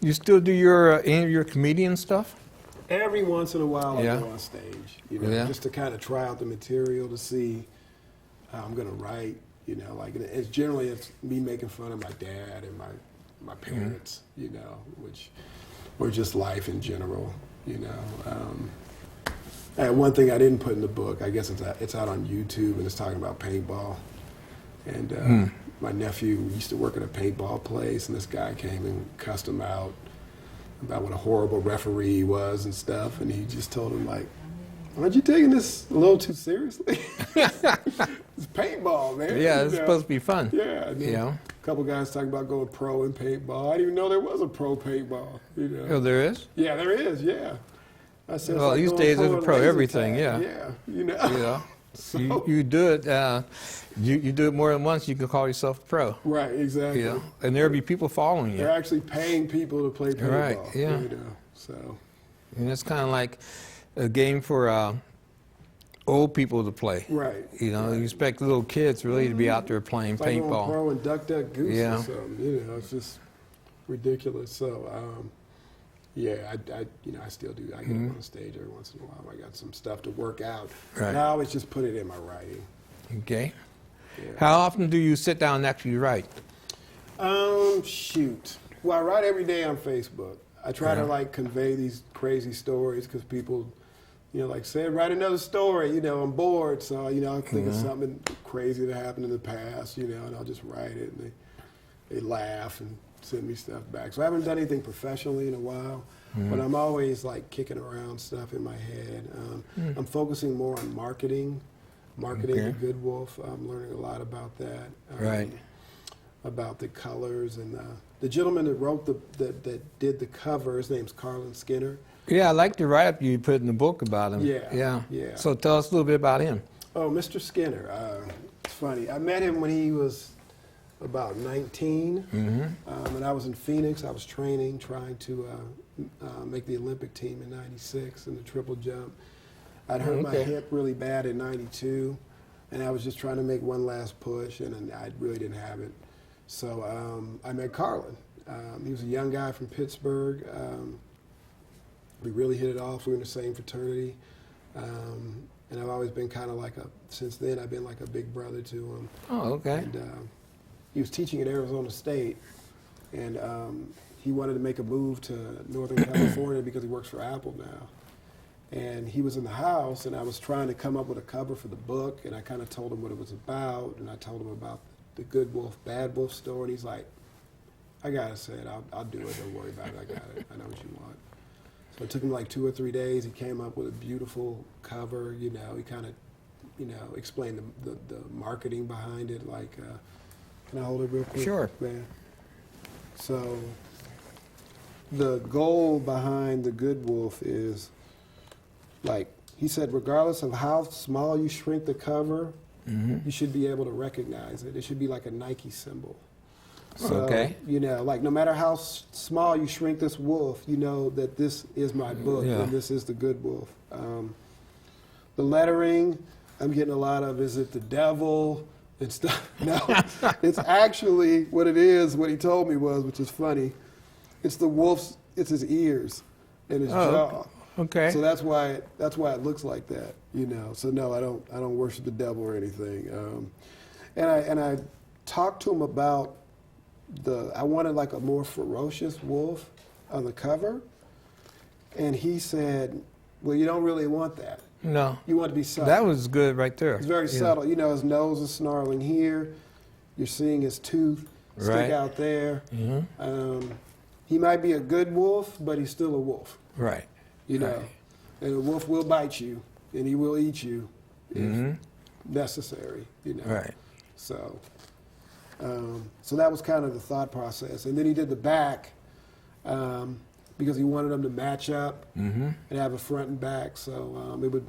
Speaker 1: You still do any of your comedian stuff?
Speaker 2: Every once in a while, I go on stage,
Speaker 1: Yeah.
Speaker 2: just to kind of try out the material to see how I'm going to write. It's me making fun of my dad and my parents, or just life in general, And one thing I didn't put in the book, I guess it's out on YouTube, and it's talking about paintball. And my nephew used to work at a paintball place, and this guy came and cussed him out about what a horrible referee he was and stuff. And he just told him, like, aren't you taking this a little too seriously? It's paintball, man.
Speaker 1: Yeah, it's supposed to be fun.
Speaker 2: Yeah. A couple guys talking about going pro in paintball. I didn't even know there was a pro paintball.
Speaker 1: Oh, there is?
Speaker 2: Yeah, there is, yeah. I said,
Speaker 1: Well, these days there's a pro everything, yeah.
Speaker 2: Yeah,
Speaker 1: Yeah.
Speaker 2: So,
Speaker 1: You do it. You do it more than once. You can call yourself a pro.
Speaker 2: right, exactly.
Speaker 1: Yeah. And there'll be people following you.
Speaker 2: They're actually paying people to play paintball.
Speaker 1: Right, yeah.
Speaker 2: So.
Speaker 1: And it's kind of like a game for old people to play.
Speaker 2: Right.
Speaker 1: You expect little kids really to be out there playing
Speaker 2: It's like going
Speaker 1: paintball.
Speaker 2: pro and duck goose
Speaker 1: Yeah.
Speaker 2: or something. It's just ridiculous. So, I still do. I get up on stage every once in a while. I got some stuff to work out.
Speaker 1: Right.
Speaker 2: And I always just put it in my writing.
Speaker 1: Okay.
Speaker 2: Yeah.
Speaker 1: How often do you sit down and actually write?
Speaker 2: Shoot. Well, I write every day on Facebook. I try to convey these crazy stories, because people, say, write another story. I'm bored, so I'll think of something crazy that happened in the past, and I'll just write it, and they laugh and send me stuff back. So I haven't done anything professionally in a while. but I'm always like kicking around stuff in my head. I'm focusing more on marketing the Good Wolf. I'm learning a lot about that.
Speaker 1: Right.
Speaker 2: About the colors and the gentleman that wrote that did the cover. His name's Carlin Skinner.
Speaker 1: Yeah, I like the write-up you put in the book about him.
Speaker 2: Yeah.
Speaker 1: So tell us a little bit about him.
Speaker 2: Oh, Mr. Skinner. It's funny. I met him when he was about 19, and I was in Phoenix. I was trying to make the Olympic team in '96 in the triple jump. I'd hurt my hip really bad in '92, and I was just trying to make one last push, and I really didn't have it. So I met Carlin. He was a young guy from Pittsburgh. We really hit it off. We were in the same fraternity. And I've always been kind of like since then, I've been like a big brother to him.
Speaker 1: Oh, okay.
Speaker 2: And he was teaching at Arizona State, and he wanted to make a move to Northern California because he works for Apple now. And he was in the house, and I was trying to come up with a cover for the book, and I kind of told him what it was about, and I told him about the Good Wolf, Bad Wolf story, and he's like, I got to say it, I'll do it, don't worry about it, I got it, I know what you want. So it took him like 2 or 3 days. He came up with a beautiful cover. He kind of, explained the marketing behind it. Like, can I hold it real quick?
Speaker 1: Sure.
Speaker 2: Man? So the goal behind the Good Wolf is, like he said, regardless of how small you shrink the cover, you should be able to recognize it. It should be like a Nike symbol. So, like no matter how small you shrink this wolf, you know that this is my book and this is the Good Wolf. The lettering, I'm getting a lot of, is it the devil and stuff? No, it's actually what it is, what he told me was, which is funny, it's the wolf's, it's his ears and his jaw.
Speaker 1: Okay.
Speaker 2: So that's why it looks like that, So no, I don't worship the devil or anything. And I talked to him about I wanted like a more ferocious wolf on the cover, and he said, well, you don't really want that.
Speaker 1: No.
Speaker 2: You want to be subtle.
Speaker 1: That was good right there.
Speaker 2: It's very subtle. His nose is snarling here. You're seeing his tooth stick out there. He might be a good wolf, but he's still a wolf.
Speaker 1: Right.
Speaker 2: And a wolf will bite you, and he will eat you if necessary.
Speaker 1: Right.
Speaker 2: So that was kind of the thought process. And then he did the back because he wanted them to match up and have a front and back. So it would,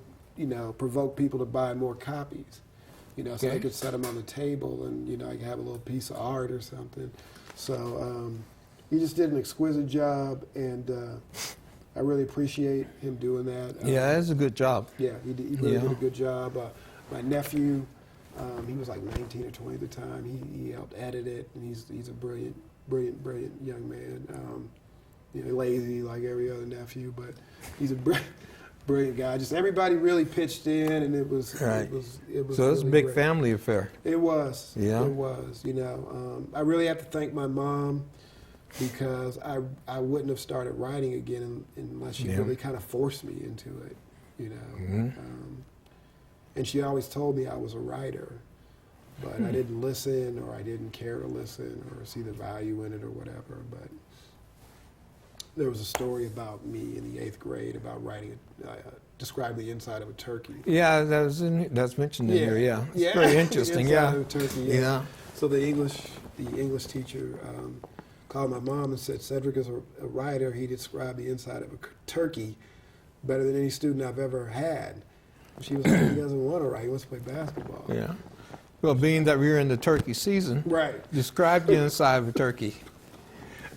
Speaker 2: provoke people to buy more copies. So they could set them on the table and, I could have a little piece of art or something. So he just did an exquisite job, and I really appreciate him doing that.
Speaker 1: Yeah, that's a good job.
Speaker 2: Yeah, he really did a good job. My nephew, he was like 19 or 20 at the time. He helped edit it, and he's a brilliant young man. Lazy like every other nephew, but he's a brilliant guy. Just everybody really pitched in, and it was
Speaker 1: Right.
Speaker 2: it was.
Speaker 1: So it's
Speaker 2: really
Speaker 1: a big
Speaker 2: great.
Speaker 1: family affair.
Speaker 2: It was.
Speaker 1: Yeah.
Speaker 2: It was. I really have to thank my mom, because I wouldn't have started writing again unless she really kind of forced me into it. And she always told me I was a writer, but I didn't listen, or I didn't care to listen or see the value in it or whatever. But there was a story about me in the 8th grade about writing, describe the inside of a turkey.
Speaker 1: Yeah, that's mentioned in here. Yeah, it's
Speaker 2: Yeah.
Speaker 1: very interesting.
Speaker 2: The inside
Speaker 1: Yeah,
Speaker 2: of a turkey,
Speaker 1: yeah.
Speaker 2: So the English teacher called my mom and said, Cedric is a writer. He described the inside of a turkey better than any student I've ever had. She was like, he doesn't want to write. He wants to play basketball.
Speaker 1: Yeah. Well, being that we're in the turkey season,
Speaker 2: Right.
Speaker 1: describe the inside of a turkey.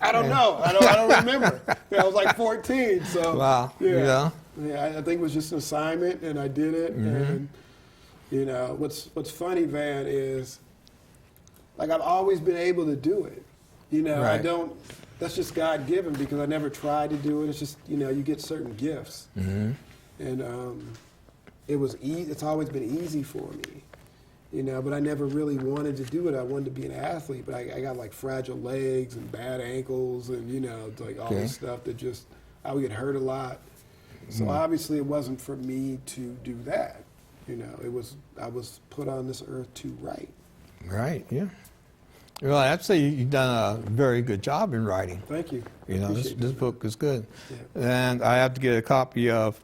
Speaker 2: I don't know. I don't remember. I was like 14. So
Speaker 1: Wow.
Speaker 2: Yeah, I think it was just an assignment, and I did it. And what's funny, Van, is like I've always been able to do it. I
Speaker 1: Right.
Speaker 2: don't. That's just God given, because I never tried to do it. It's just you get certain gifts, and it was it's always been easy for me. But I never really wanted to do it. I wanted to be an athlete, but I got like fragile legs and bad ankles, and like all this stuff that just I would get hurt a lot. So obviously it wasn't for me to do that. I was put on this earth to write.
Speaker 1: Right. Yeah. Well, I'd say you've done a very good job in writing.
Speaker 2: Thank you.
Speaker 1: You know, this book is good.
Speaker 2: Yeah.
Speaker 1: And I have to get a copy of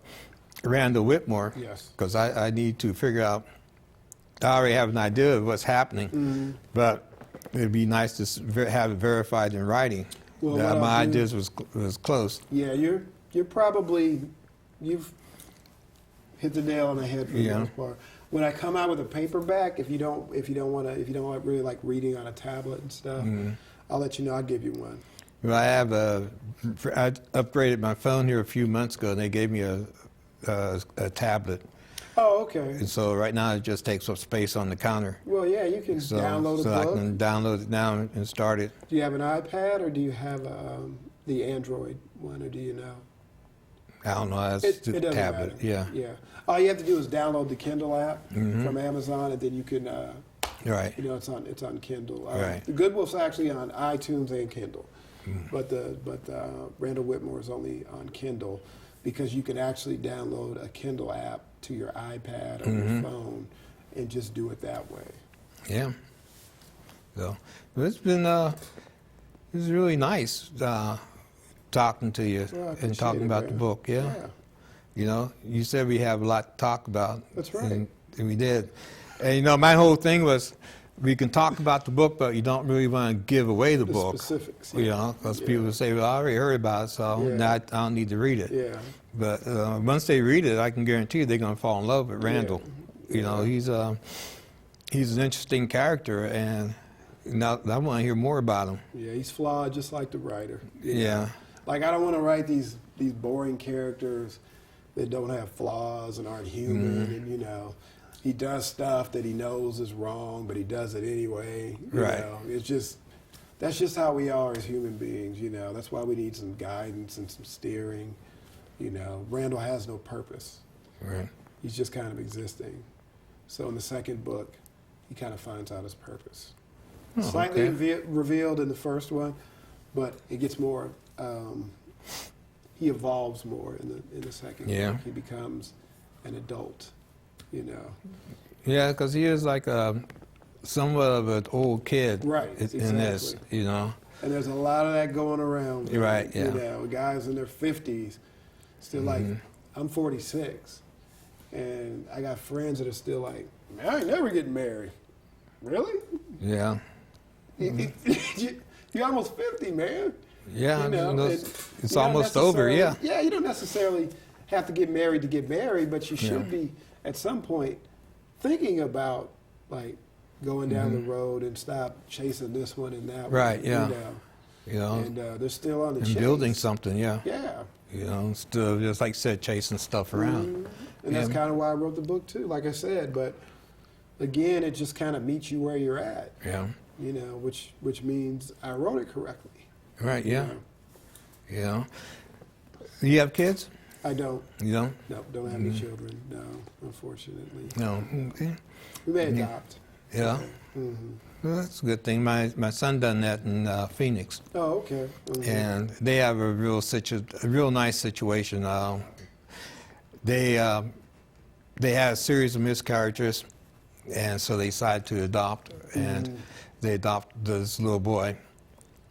Speaker 1: Randall Whitmore.
Speaker 2: Yes.
Speaker 1: Because I need to figure out, I already have an idea of what's happening, but it'd be nice to have it verified in writing.
Speaker 2: Well,
Speaker 1: That
Speaker 2: what
Speaker 1: my
Speaker 2: I'll do-
Speaker 1: ideas was close.
Speaker 2: Yeah, you're probably, you've hit the nail on the head for the
Speaker 1: Yeah.
Speaker 2: most part. When I come out with a paperback, if you don't really like reading on a tablet and stuff, I'll let you know. I'll give you one.
Speaker 1: Well, I upgraded my phone here a few months ago, and they gave me a tablet.
Speaker 2: Oh, okay.
Speaker 1: And so right now it just takes up space on the counter.
Speaker 2: Well, yeah, you can
Speaker 1: So,
Speaker 2: download a
Speaker 1: so
Speaker 2: book.
Speaker 1: I can download it now and start it.
Speaker 2: Do you have an iPad or do you have the Android one, or do you know?
Speaker 1: I don't know. That's
Speaker 2: It
Speaker 1: the
Speaker 2: doesn't
Speaker 1: tablet.
Speaker 2: matter.
Speaker 1: Yeah.
Speaker 2: Yeah. All you have to do is download the Kindle app from Amazon, and then you can,
Speaker 1: Right.
Speaker 2: you know, it's on Kindle.
Speaker 1: Right.
Speaker 2: The Good Wolf's actually on iTunes and Kindle, but Randall Whitmore is only on Kindle because you can actually download a Kindle app to your iPad or your phone and just do it that way.
Speaker 1: Yeah. So it's been it's really nice talking to you
Speaker 2: Well, I
Speaker 1: and
Speaker 2: appreciate
Speaker 1: talking
Speaker 2: it,
Speaker 1: about the
Speaker 2: man.
Speaker 1: book. Yeah. You know, you said we have a lot to talk about.
Speaker 2: That's right.
Speaker 1: And we did. And you know, my whole thing was we can talk about the book, but you don't really want to give away the
Speaker 2: The
Speaker 1: book.
Speaker 2: specifics.
Speaker 1: You know, because people say, well, I already heard about it, so
Speaker 2: Yeah.
Speaker 1: now I don't need to read it.
Speaker 2: Yeah.
Speaker 1: But once they read it, I can guarantee you they're going to fall in love with Randall. You know, he's an interesting character, and now I want to hear more about him.
Speaker 2: Yeah, he's flawed just like the writer. you know.
Speaker 1: Yeah.
Speaker 2: Like, I don't want to write these boring characters that don't have flaws and aren't human, and, you know, he does stuff that he knows is wrong, but he does it anyway. You
Speaker 1: Right.
Speaker 2: know? That's just how we are as human beings, you know. That's why we need some guidance and some steering, you know. Randall has no purpose.
Speaker 1: Right.
Speaker 2: He's just kind of existing. So in the second book, he kind of finds out his purpose.
Speaker 1: Oh,
Speaker 2: Slightly
Speaker 1: okay.
Speaker 2: revealed in the first one, but it gets more. He evolves more in the second
Speaker 1: Yeah.
Speaker 2: book. He becomes an adult, you know.
Speaker 1: Yeah, because he is like somewhat of an old kid
Speaker 2: Right,
Speaker 1: in this,
Speaker 2: exactly.
Speaker 1: you know.
Speaker 2: And there's a lot of that going around.
Speaker 1: You're right, yeah.
Speaker 2: You know, guys in their 50s still like, I'm 46, and I got friends that are still like, man, I ain't never getting married. Really?
Speaker 1: Yeah.
Speaker 2: You're almost 50, man.
Speaker 1: Yeah,
Speaker 2: You know,
Speaker 1: it's
Speaker 2: and you don't
Speaker 1: almost over, yeah.
Speaker 2: necessarily- Yeah, you don't necessarily have to get married to get married, but you should
Speaker 1: Yeah.
Speaker 2: be at some point thinking about like going down the road and stop chasing this one and that one.
Speaker 1: Right, yeah.
Speaker 2: You know,
Speaker 1: You know,
Speaker 2: and they're still on the
Speaker 1: and
Speaker 2: chase.
Speaker 1: building something, yeah.
Speaker 2: Yeah.
Speaker 1: You know, instead of just like I said, chasing stuff around.
Speaker 2: And that's
Speaker 1: Yeah.
Speaker 2: kind of why I wrote the book too, like I said. But again, it just kind of meets you where you're at,
Speaker 1: Yeah.
Speaker 2: you know, which means I wrote it correctly.
Speaker 1: Right, yeah.
Speaker 2: You know.
Speaker 1: You know. You have kids?
Speaker 2: I don't.
Speaker 1: You don't?
Speaker 2: No, don't have any children. No, unfortunately.
Speaker 1: No. Okay.
Speaker 2: We may adopt.
Speaker 1: Yeah.
Speaker 2: hmm
Speaker 1: Well, that's a good thing. My son done that in Phoenix,
Speaker 2: Oh, okay.
Speaker 1: and they have a real nice situation. They had a series of miscarriages, and so they decided to adopt, and they adopted this little boy,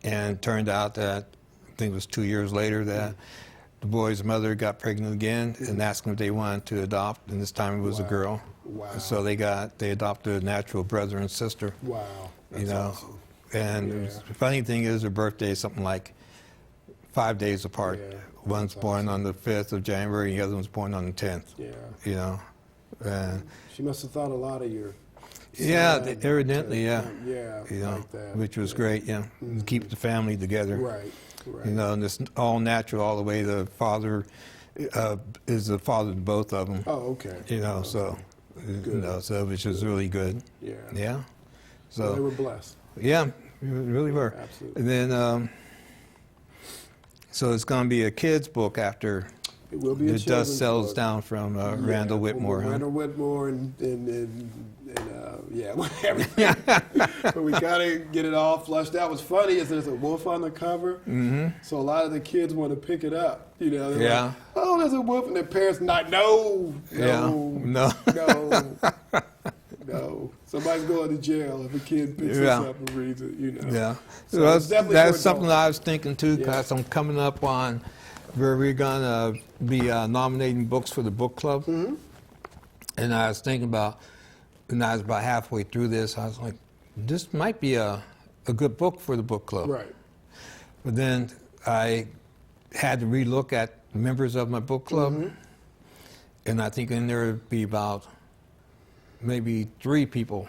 Speaker 1: and it turned out that I think it was 2 years later that the boy's mother got pregnant again and asked them if they wanted to adopt, and this time it was a
Speaker 2: Wow.
Speaker 1: girl.
Speaker 2: Wow.
Speaker 1: So they adopted a natural brother and sister.
Speaker 2: Wow. That's
Speaker 1: You know,
Speaker 2: awesome.
Speaker 1: and
Speaker 2: Yeah.
Speaker 1: the funny thing is, their birthday is something like 5 days apart.
Speaker 2: Yeah,
Speaker 1: One's
Speaker 2: that's
Speaker 1: born
Speaker 2: awesome.
Speaker 1: on the 5th of January, and the other one's born on the 10th.
Speaker 2: Yeah.
Speaker 1: You know, and
Speaker 2: She must have thought a lot of your.
Speaker 1: yeah,
Speaker 2: son
Speaker 1: evidently,
Speaker 2: to-
Speaker 1: yeah.
Speaker 2: Yeah.
Speaker 1: You know,
Speaker 2: like that.
Speaker 1: which was
Speaker 2: Yeah.
Speaker 1: great. Yeah, keep the family together.
Speaker 2: Right. Right.
Speaker 1: You know, and it's all natural all the way. The father is the father to both of them.
Speaker 2: Oh, okay.
Speaker 1: You know, so you know, so which is really good.
Speaker 2: Yeah.
Speaker 1: Yeah.
Speaker 2: So they
Speaker 1: So
Speaker 2: were blessed.
Speaker 1: yeah, we really were.
Speaker 2: Absolutely.
Speaker 1: And then, so it's going to be a kid's book after
Speaker 2: It will be a
Speaker 1: the dust
Speaker 2: children's
Speaker 1: settles
Speaker 2: book.
Speaker 1: down from
Speaker 2: Yeah,
Speaker 1: Randall Whitmore. Huh?
Speaker 2: Randall Whitmore and yeah, everything. But we gotta get it all flushed out. What's funny is there's a wolf on the cover, so a lot of the kids want to pick it up. You know, they're
Speaker 1: Yeah.
Speaker 2: like, oh, there's a wolf, and their parents not, no,
Speaker 1: Yeah.
Speaker 2: no,
Speaker 1: No.
Speaker 2: no, no. So Somebody's going to jail if a kid picks this up and reads it, you know.
Speaker 1: Yeah.
Speaker 2: So
Speaker 1: Well,
Speaker 2: it's definitely
Speaker 1: that's
Speaker 2: for
Speaker 1: something
Speaker 2: adults.
Speaker 1: I was thinking too, because I'm coming up on where we're going to be nominating books for the book club.
Speaker 2: Mm-hmm.
Speaker 1: And I was thinking about, and I was about halfway through this, I was like, this might be a good book for the book club.
Speaker 2: Right.
Speaker 1: But then I had to relook at members of my book club,
Speaker 2: Mm-hmm.
Speaker 1: and I think in there would be about maybe 3 people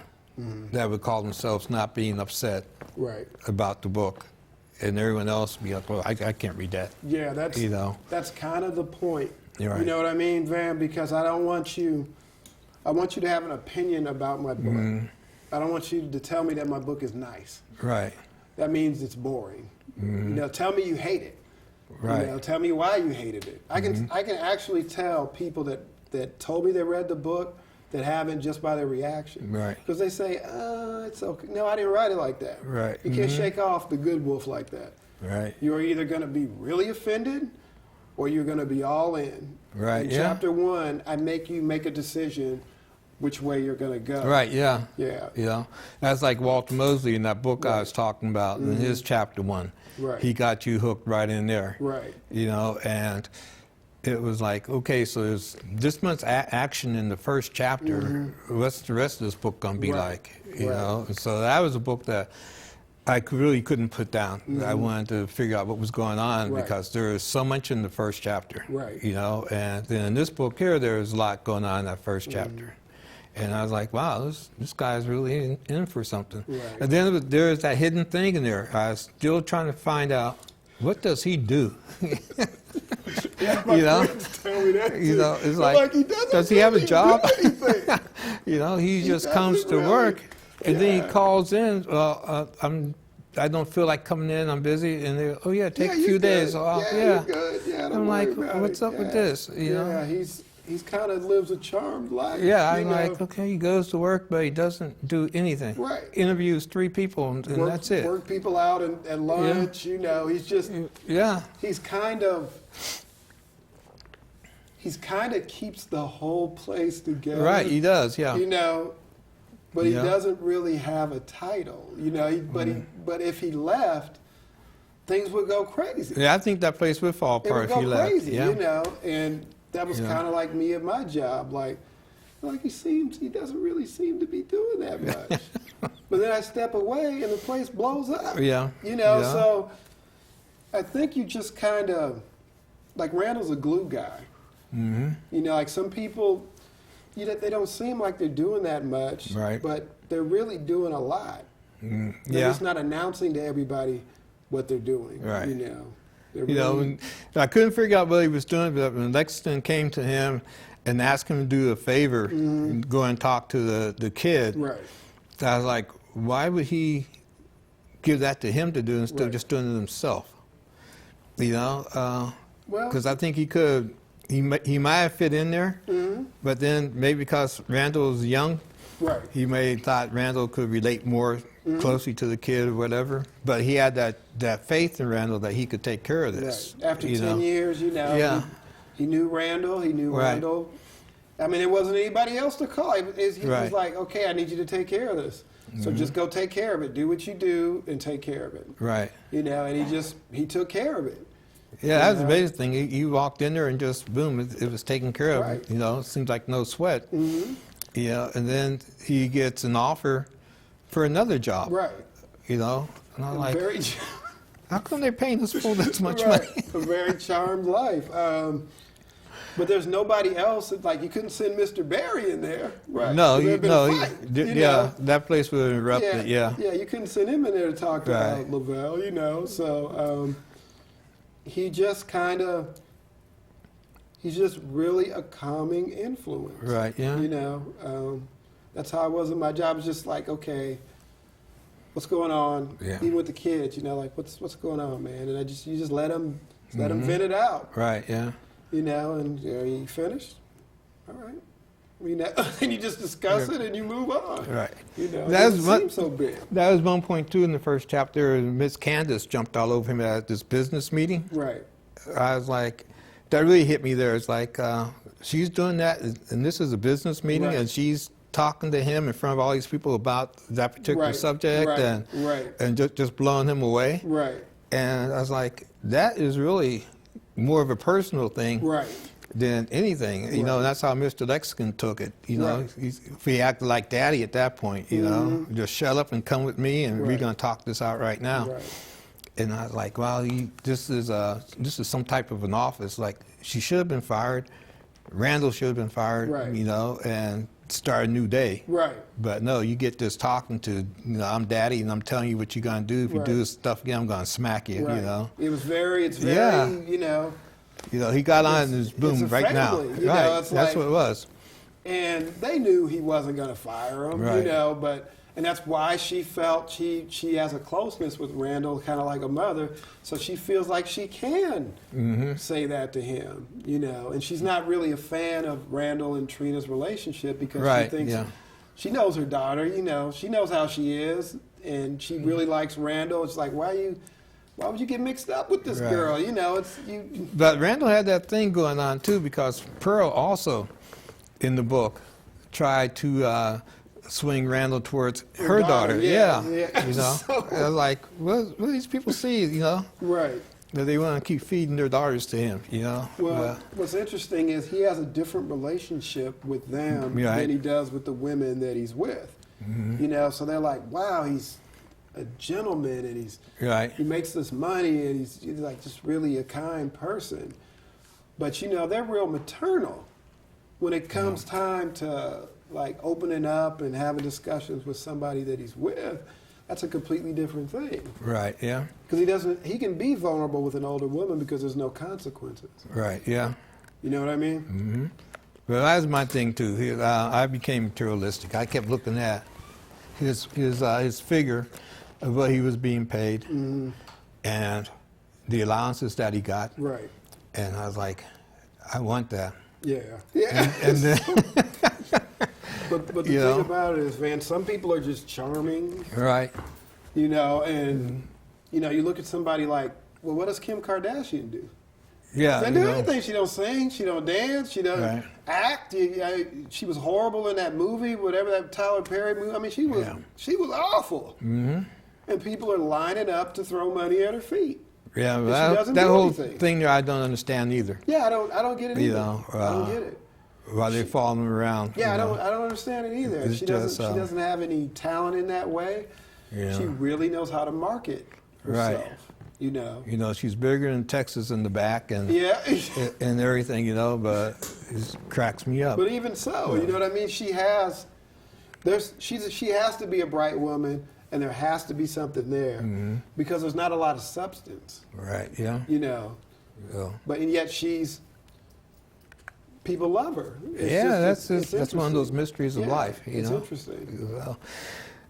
Speaker 1: that would call themselves not being upset
Speaker 2: Right.
Speaker 1: about the book, and everyone else would be like, well, I can't read that.
Speaker 2: Yeah, that's
Speaker 1: You know.
Speaker 2: that's kind of the point.
Speaker 1: You're right.
Speaker 2: You know what I mean, Van? Because I want you to have an opinion about my book.
Speaker 1: Mm-hmm.
Speaker 2: I don't want you to tell me that my book is nice.
Speaker 1: Right,
Speaker 2: That means it's boring. You know, tell me you hate it.
Speaker 1: right.
Speaker 2: You know, tell me why you hated it. I can actually tell people that told me they read the book that haven't just by their reaction.
Speaker 1: Right.
Speaker 2: Because they say, it's okay. No, I didn't write it like that.
Speaker 1: Right.
Speaker 2: You can't shake off the good wolf like that.
Speaker 1: Right.
Speaker 2: You're either going to be really offended or you're going to be all in.
Speaker 1: Right,
Speaker 2: In
Speaker 1: yeah.
Speaker 2: chapter 1, I make you make a decision which way you're going to go.
Speaker 1: Right, yeah.
Speaker 2: Yeah.
Speaker 1: You know, that's like Walter Mosley in that book I was talking about in his chapter 1.
Speaker 2: Right.
Speaker 1: He got you hooked right in there.
Speaker 2: Right.
Speaker 1: You know, and it was like, okay, so there's this much action in the first chapter. What's the rest of this book going to be
Speaker 2: Right.
Speaker 1: like? You
Speaker 2: Right.
Speaker 1: know, and so that was a book that I really couldn't put down. I wanted to figure out what was going on
Speaker 2: Right.
Speaker 1: because there is so much in the first chapter.
Speaker 2: Right.
Speaker 1: You know, and then in this book here, there's a lot going on in that first chapter. And I was like, wow, this guy's really in for something.
Speaker 2: Right.
Speaker 1: And then there's that hidden thing in there. I was still trying to find out, what does he do?
Speaker 2: Yeah, my
Speaker 1: You know?
Speaker 2: friends tell me that
Speaker 1: You
Speaker 2: too.
Speaker 1: know, it's
Speaker 2: I'm
Speaker 1: like,
Speaker 2: he
Speaker 1: does he have a
Speaker 2: really
Speaker 1: job?
Speaker 2: do anything.
Speaker 1: You know, he just
Speaker 2: doesn't
Speaker 1: comes to
Speaker 2: really.
Speaker 1: work, and then
Speaker 2: Yeah.
Speaker 1: he calls in. I don't feel like coming in. I'm busy, and they, oh yeah, take
Speaker 2: Yeah,
Speaker 1: a few
Speaker 2: you're
Speaker 1: days
Speaker 2: good.
Speaker 1: off.
Speaker 2: Yeah,
Speaker 1: Yeah.
Speaker 2: you're good. Yeah, don't
Speaker 1: I'm
Speaker 2: worry
Speaker 1: like,
Speaker 2: about
Speaker 1: what's
Speaker 2: it.
Speaker 1: up with
Speaker 2: Yeah.
Speaker 1: this? You know?
Speaker 2: Yeah, he's kind of lives a charmed life.
Speaker 1: Yeah,
Speaker 2: you
Speaker 1: I'm
Speaker 2: know?
Speaker 1: like, okay, he goes to work, but he doesn't do anything.
Speaker 2: Right.
Speaker 1: Interviews 3 people, and that's it.
Speaker 2: Work people out at lunch. You know, he's just
Speaker 1: Yeah.
Speaker 2: he's kind of keeps the whole place together.
Speaker 1: Right, he does, yeah.
Speaker 2: You know, but he
Speaker 1: Yeah.
Speaker 2: doesn't really have a title. You know, but if he left, things would go crazy.
Speaker 1: Yeah, I think that place would fall
Speaker 2: It
Speaker 1: apart
Speaker 2: would
Speaker 1: if
Speaker 2: go
Speaker 1: he left.
Speaker 2: crazy,
Speaker 1: Yeah.
Speaker 2: you know, and that was
Speaker 1: Yeah.
Speaker 2: kind of like me at my job. Like he doesn't really seem to be doing that much. But then I step away and the place blows up.
Speaker 1: Yeah.
Speaker 2: You know,
Speaker 1: Yeah.
Speaker 2: so I think you just kind of, like Randall's a glue guy.
Speaker 1: Mm-hmm.
Speaker 2: You know, like some people, they don't seem like they're doing that much.
Speaker 1: Right.
Speaker 2: But they're really doing a lot. They're
Speaker 1: Yeah.
Speaker 2: just not announcing to everybody what they're doing.
Speaker 1: Right.
Speaker 2: You know. They're
Speaker 1: You know,
Speaker 2: really-
Speaker 1: and I couldn't figure out what he was doing, but when Lexington came to him and asked him to do a favor and go and talk to the kid,
Speaker 2: Right.
Speaker 1: I was like, why would he give that to him to do instead of
Speaker 2: Right.
Speaker 1: just doing it himself? You know,
Speaker 2: Well,
Speaker 1: because I think he could. He might have fit in there, but then maybe because Randall was young,
Speaker 2: right.
Speaker 1: he may have thought Randall could relate more closely to the kid or whatever. But he had that faith in Randall that he could take care of this.
Speaker 2: Right. After
Speaker 1: you
Speaker 2: 10
Speaker 1: know?
Speaker 2: years, you know,
Speaker 1: Yeah.
Speaker 2: he knew Randall. He knew
Speaker 1: Right.
Speaker 2: Randall. I mean, there wasn't anybody else to call. He was
Speaker 1: Right.
Speaker 2: like, okay, I need you to take care of this. So just go take care of it. Do what you do and take care of it.
Speaker 1: Right.
Speaker 2: You know, and he took care of it.
Speaker 1: Yeah, that was the
Speaker 2: know?
Speaker 1: biggest thing. He walked in there and just boom, it was taken care of.
Speaker 2: Right.
Speaker 1: You know, it seems like no sweat.
Speaker 2: Mm-hmm.
Speaker 1: You know, and then he gets an offer for another job.
Speaker 2: Right.
Speaker 1: You know, and I'm
Speaker 2: A
Speaker 1: like,
Speaker 2: very,
Speaker 1: how come they're paying this fool this much
Speaker 2: right.
Speaker 1: money?
Speaker 2: A very charmed life. But there's nobody else. Like you couldn't send Mr. Barry in there. Right.
Speaker 1: No,
Speaker 2: There'd been a fight, you
Speaker 1: yeah,
Speaker 2: know?
Speaker 1: that place would have erupted. Yeah.
Speaker 2: Yeah, you couldn't send him in there to talk
Speaker 1: Right.
Speaker 2: about Lavelle, you know. So he just kind of, he's just really a calming influence.
Speaker 1: Right, yeah.
Speaker 2: You know, that's how I was in my job. It's just like, okay, what's going on?
Speaker 1: Yeah.
Speaker 2: Even with the kids, you know, like what's going on, man? And you just let them
Speaker 1: Mm-hmm.
Speaker 2: vent it out,
Speaker 1: Right. Yeah.
Speaker 2: you know. And are you finished? All right. I mean, and you just discuss it and you move on.
Speaker 1: Right.
Speaker 2: You know,
Speaker 1: That
Speaker 2: it
Speaker 1: was
Speaker 2: doesn't
Speaker 1: one-
Speaker 2: seem so big.
Speaker 1: That was one point too in the first chapter. Miss Candace jumped all over him at this business meeting.
Speaker 2: Right.
Speaker 1: I was like, that really hit me there. It's like she's doing that, and this is a business meeting,
Speaker 2: Right.
Speaker 1: and she's talking to him in front of all these people about that particular
Speaker 2: Right,
Speaker 1: subject
Speaker 2: right,
Speaker 1: and just blowing him away.
Speaker 2: Right.
Speaker 1: And I was like, that is really more of a personal thing
Speaker 2: Right.
Speaker 1: than anything. You know, and that's how Mr. Lexicon took it. You know,
Speaker 2: Right.
Speaker 1: he acted like daddy at that point, you know, just shut up and come with me and we're going to talk this out right now.
Speaker 2: Right.
Speaker 1: And I was like, well, this is some type of an office. Like, she should have been fired. Randall should have been fired,
Speaker 2: Right.
Speaker 1: you know, and start a new day.
Speaker 2: Right.
Speaker 1: But no, you get this talking to, you know, I'm daddy and I'm telling you what you're going to do. If you
Speaker 2: Right.
Speaker 1: do this stuff again, I'm going to smack you,
Speaker 2: Right.
Speaker 1: you know.
Speaker 2: It's very,
Speaker 1: Yeah.
Speaker 2: you know.
Speaker 1: You know, he got on his boom
Speaker 2: it's
Speaker 1: right now.
Speaker 2: friendly, you
Speaker 1: Right,
Speaker 2: know, it's
Speaker 1: that's
Speaker 2: like-
Speaker 1: what it was.
Speaker 2: And they knew he wasn't going to fire him, you
Speaker 1: Right.
Speaker 2: know, and that's why she felt she has a closeness with Randall, kind of like a mother, so she feels like she can say that to him, you know. And she's not really a fan of Randall and Trina's relationship because
Speaker 1: Right,
Speaker 2: she thinks
Speaker 1: yeah.
Speaker 2: she knows her daughter, you know, she knows how she is, and she really likes Randall. It's like, why would you get mixed up with this
Speaker 1: Right.
Speaker 2: girl? You know, it's you.
Speaker 1: But Randall had that thing going on too, because Pearl also, in the book, tried to swing Randall towards her daughter.
Speaker 2: yeah.
Speaker 1: You know,
Speaker 2: So-
Speaker 1: like what do these people see? You know,
Speaker 2: Right.
Speaker 1: that they want to keep feeding their daughters to him. You know.
Speaker 2: Well, what's interesting is he has a different relationship with them
Speaker 1: Right.
Speaker 2: than he does with the women that he's with. You know, so they're like, wow, he's a gentleman and
Speaker 1: right.
Speaker 2: he makes this money and he's like just really a kind person. But you know, they're real maternal when it comes time to like opening up and having discussions with somebody that he's with. That's a completely different thing.
Speaker 1: Right. Yeah.
Speaker 2: Because he can be vulnerable with an older woman because there's no consequences.
Speaker 1: Right. Yeah.
Speaker 2: You know what I mean?
Speaker 1: But that was my thing too. I became materialistic. I kept looking at his figure of what he was being paid and the allowances that he got,
Speaker 2: Right.
Speaker 1: and I was like, I want that.
Speaker 2: Yeah. Yeah.
Speaker 1: And then,
Speaker 2: but the
Speaker 1: you
Speaker 2: thing
Speaker 1: know.
Speaker 2: about it is, man, some people are just charming,
Speaker 1: right.
Speaker 2: you know, and you know, you look at somebody like, well, what does Kim Kardashian do?
Speaker 1: Yeah.
Speaker 2: She doesn't
Speaker 1: you
Speaker 2: do
Speaker 1: know.
Speaker 2: anything. She don't sing. She don't dance. She doesn't
Speaker 1: Right.
Speaker 2: act. She was horrible in that movie, whatever that Tyler Perry movie. I mean, she was awful. And people are lining up to throw money at her feet.
Speaker 1: Yeah.
Speaker 2: And
Speaker 1: Well,
Speaker 2: she doesn't
Speaker 1: that
Speaker 2: do
Speaker 1: whole
Speaker 2: anything.
Speaker 1: thing there, I don't understand either.
Speaker 2: Yeah, I don't get it
Speaker 1: You
Speaker 2: either.
Speaker 1: know,
Speaker 2: I don't get it.
Speaker 1: While they're following around.
Speaker 2: Yeah,
Speaker 1: you know.
Speaker 2: I don't understand it either.
Speaker 1: It's
Speaker 2: She
Speaker 1: just,
Speaker 2: doesn't have any talent in that way.
Speaker 1: Yeah.
Speaker 2: She really knows how to market herself.
Speaker 1: Right.
Speaker 2: You know.
Speaker 1: You know, she's bigger than Texas in the back and
Speaker 2: Yeah.
Speaker 1: and everything, you know, but it cracks me up.
Speaker 2: But even so, you know what I mean? She has to be a bright woman, and there has to be something there because there's not a lot of substance,
Speaker 1: Right, yeah.
Speaker 2: you know.
Speaker 1: Yeah.
Speaker 2: But and yet people love her. It's
Speaker 1: Yeah,
Speaker 2: just- it's
Speaker 1: that's one of those
Speaker 2: interesting.
Speaker 1: mysteries of
Speaker 2: Yeah,
Speaker 1: life, you
Speaker 2: it's
Speaker 1: know.
Speaker 2: interesting.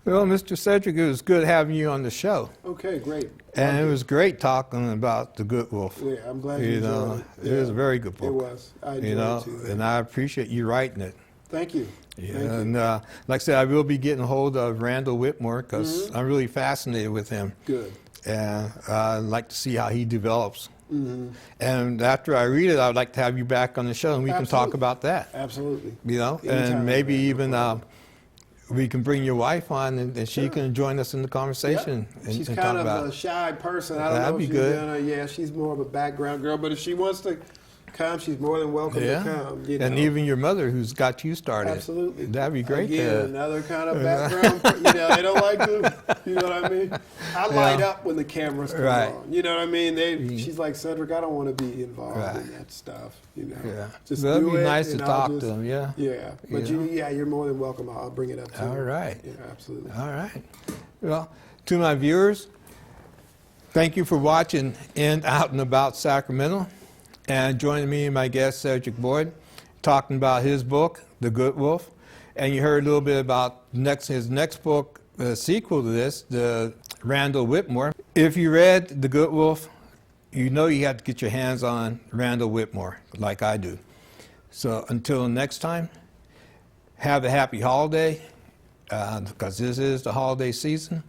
Speaker 1: Well, Mr. Cedric, it was good having you on the show.
Speaker 2: Okay, great.
Speaker 1: And it was great talking about The Good Wolf.
Speaker 2: Yeah, I'm glad you
Speaker 1: You
Speaker 2: enjoyed
Speaker 1: know,
Speaker 2: it.
Speaker 1: it was a
Speaker 2: Yeah,
Speaker 1: very good book.
Speaker 2: It was. I enjoyed
Speaker 1: You know,
Speaker 2: it too.
Speaker 1: and I appreciate you writing it.
Speaker 2: Thank you.
Speaker 1: Yeah,
Speaker 2: Thank you.
Speaker 1: and like I said, I will be getting a hold of Randall Whitmore because I'm really fascinated with him.
Speaker 2: Good.
Speaker 1: And I'd like to see how he develops. And after I read it, I'd like to have you back on the show and we can talk
Speaker 2: Absolutely.
Speaker 1: about that.
Speaker 2: Absolutely.
Speaker 1: You know,
Speaker 2: Anytime,
Speaker 1: and maybe
Speaker 2: man, no
Speaker 1: even
Speaker 2: problem.
Speaker 1: we can bring your wife on and she can join us in the conversation.
Speaker 2: Yeah.
Speaker 1: And,
Speaker 2: She's
Speaker 1: and
Speaker 2: kind
Speaker 1: talk
Speaker 2: of
Speaker 1: about
Speaker 2: a shy person. I don't
Speaker 1: That'd
Speaker 2: know
Speaker 1: be
Speaker 2: if she's
Speaker 1: good.
Speaker 2: gonna. Yeah, she's more of a background girl. But if she wants to come, she's more than welcome
Speaker 1: Yeah,
Speaker 2: to come. You know?
Speaker 1: and even your mother who's got you started.
Speaker 2: Absolutely.
Speaker 1: That'd be great.
Speaker 2: Again, another kind of background. You know, they don't like to. You know what I mean? I light up when the cameras come
Speaker 1: Right.
Speaker 2: on. You know what I mean? She's like, Cedric, I don't want to be involved
Speaker 1: Right.
Speaker 2: in that stuff. You know.
Speaker 1: Yeah.
Speaker 2: Just
Speaker 1: That'd
Speaker 2: do
Speaker 1: be
Speaker 2: it,
Speaker 1: nice to
Speaker 2: and I'll
Speaker 1: talk
Speaker 2: just-
Speaker 1: to them, yeah.
Speaker 2: Yeah, but
Speaker 1: You know?
Speaker 2: you're more than welcome. I'll bring it up to
Speaker 1: All
Speaker 2: you.
Speaker 1: right.
Speaker 2: Yeah, absolutely.
Speaker 1: All right. Well, to my viewers, thank you for watching In, Out, and About Sacramento. And joining me and my guest, Cedric Boyd, talking about his book, The Good Wolf. And you heard a little bit about his next book, the sequel to this, the Randall Whitmore. If you read The Good Wolf, you know you have to get your hands on Randall Whitmore, like I do. So until next time, have a happy holiday, because this is the holiday season.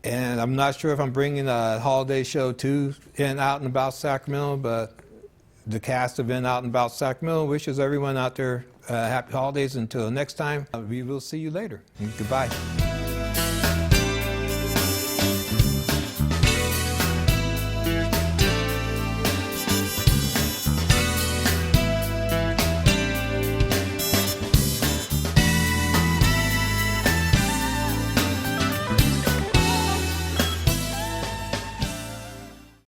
Speaker 1: And I'm not sure if I'm bringing a holiday show to In, Out, and About Sacramento, but The cast of Out and About Sacramento wishes everyone out there happy holidays. Until next time, we will see you later. Goodbye.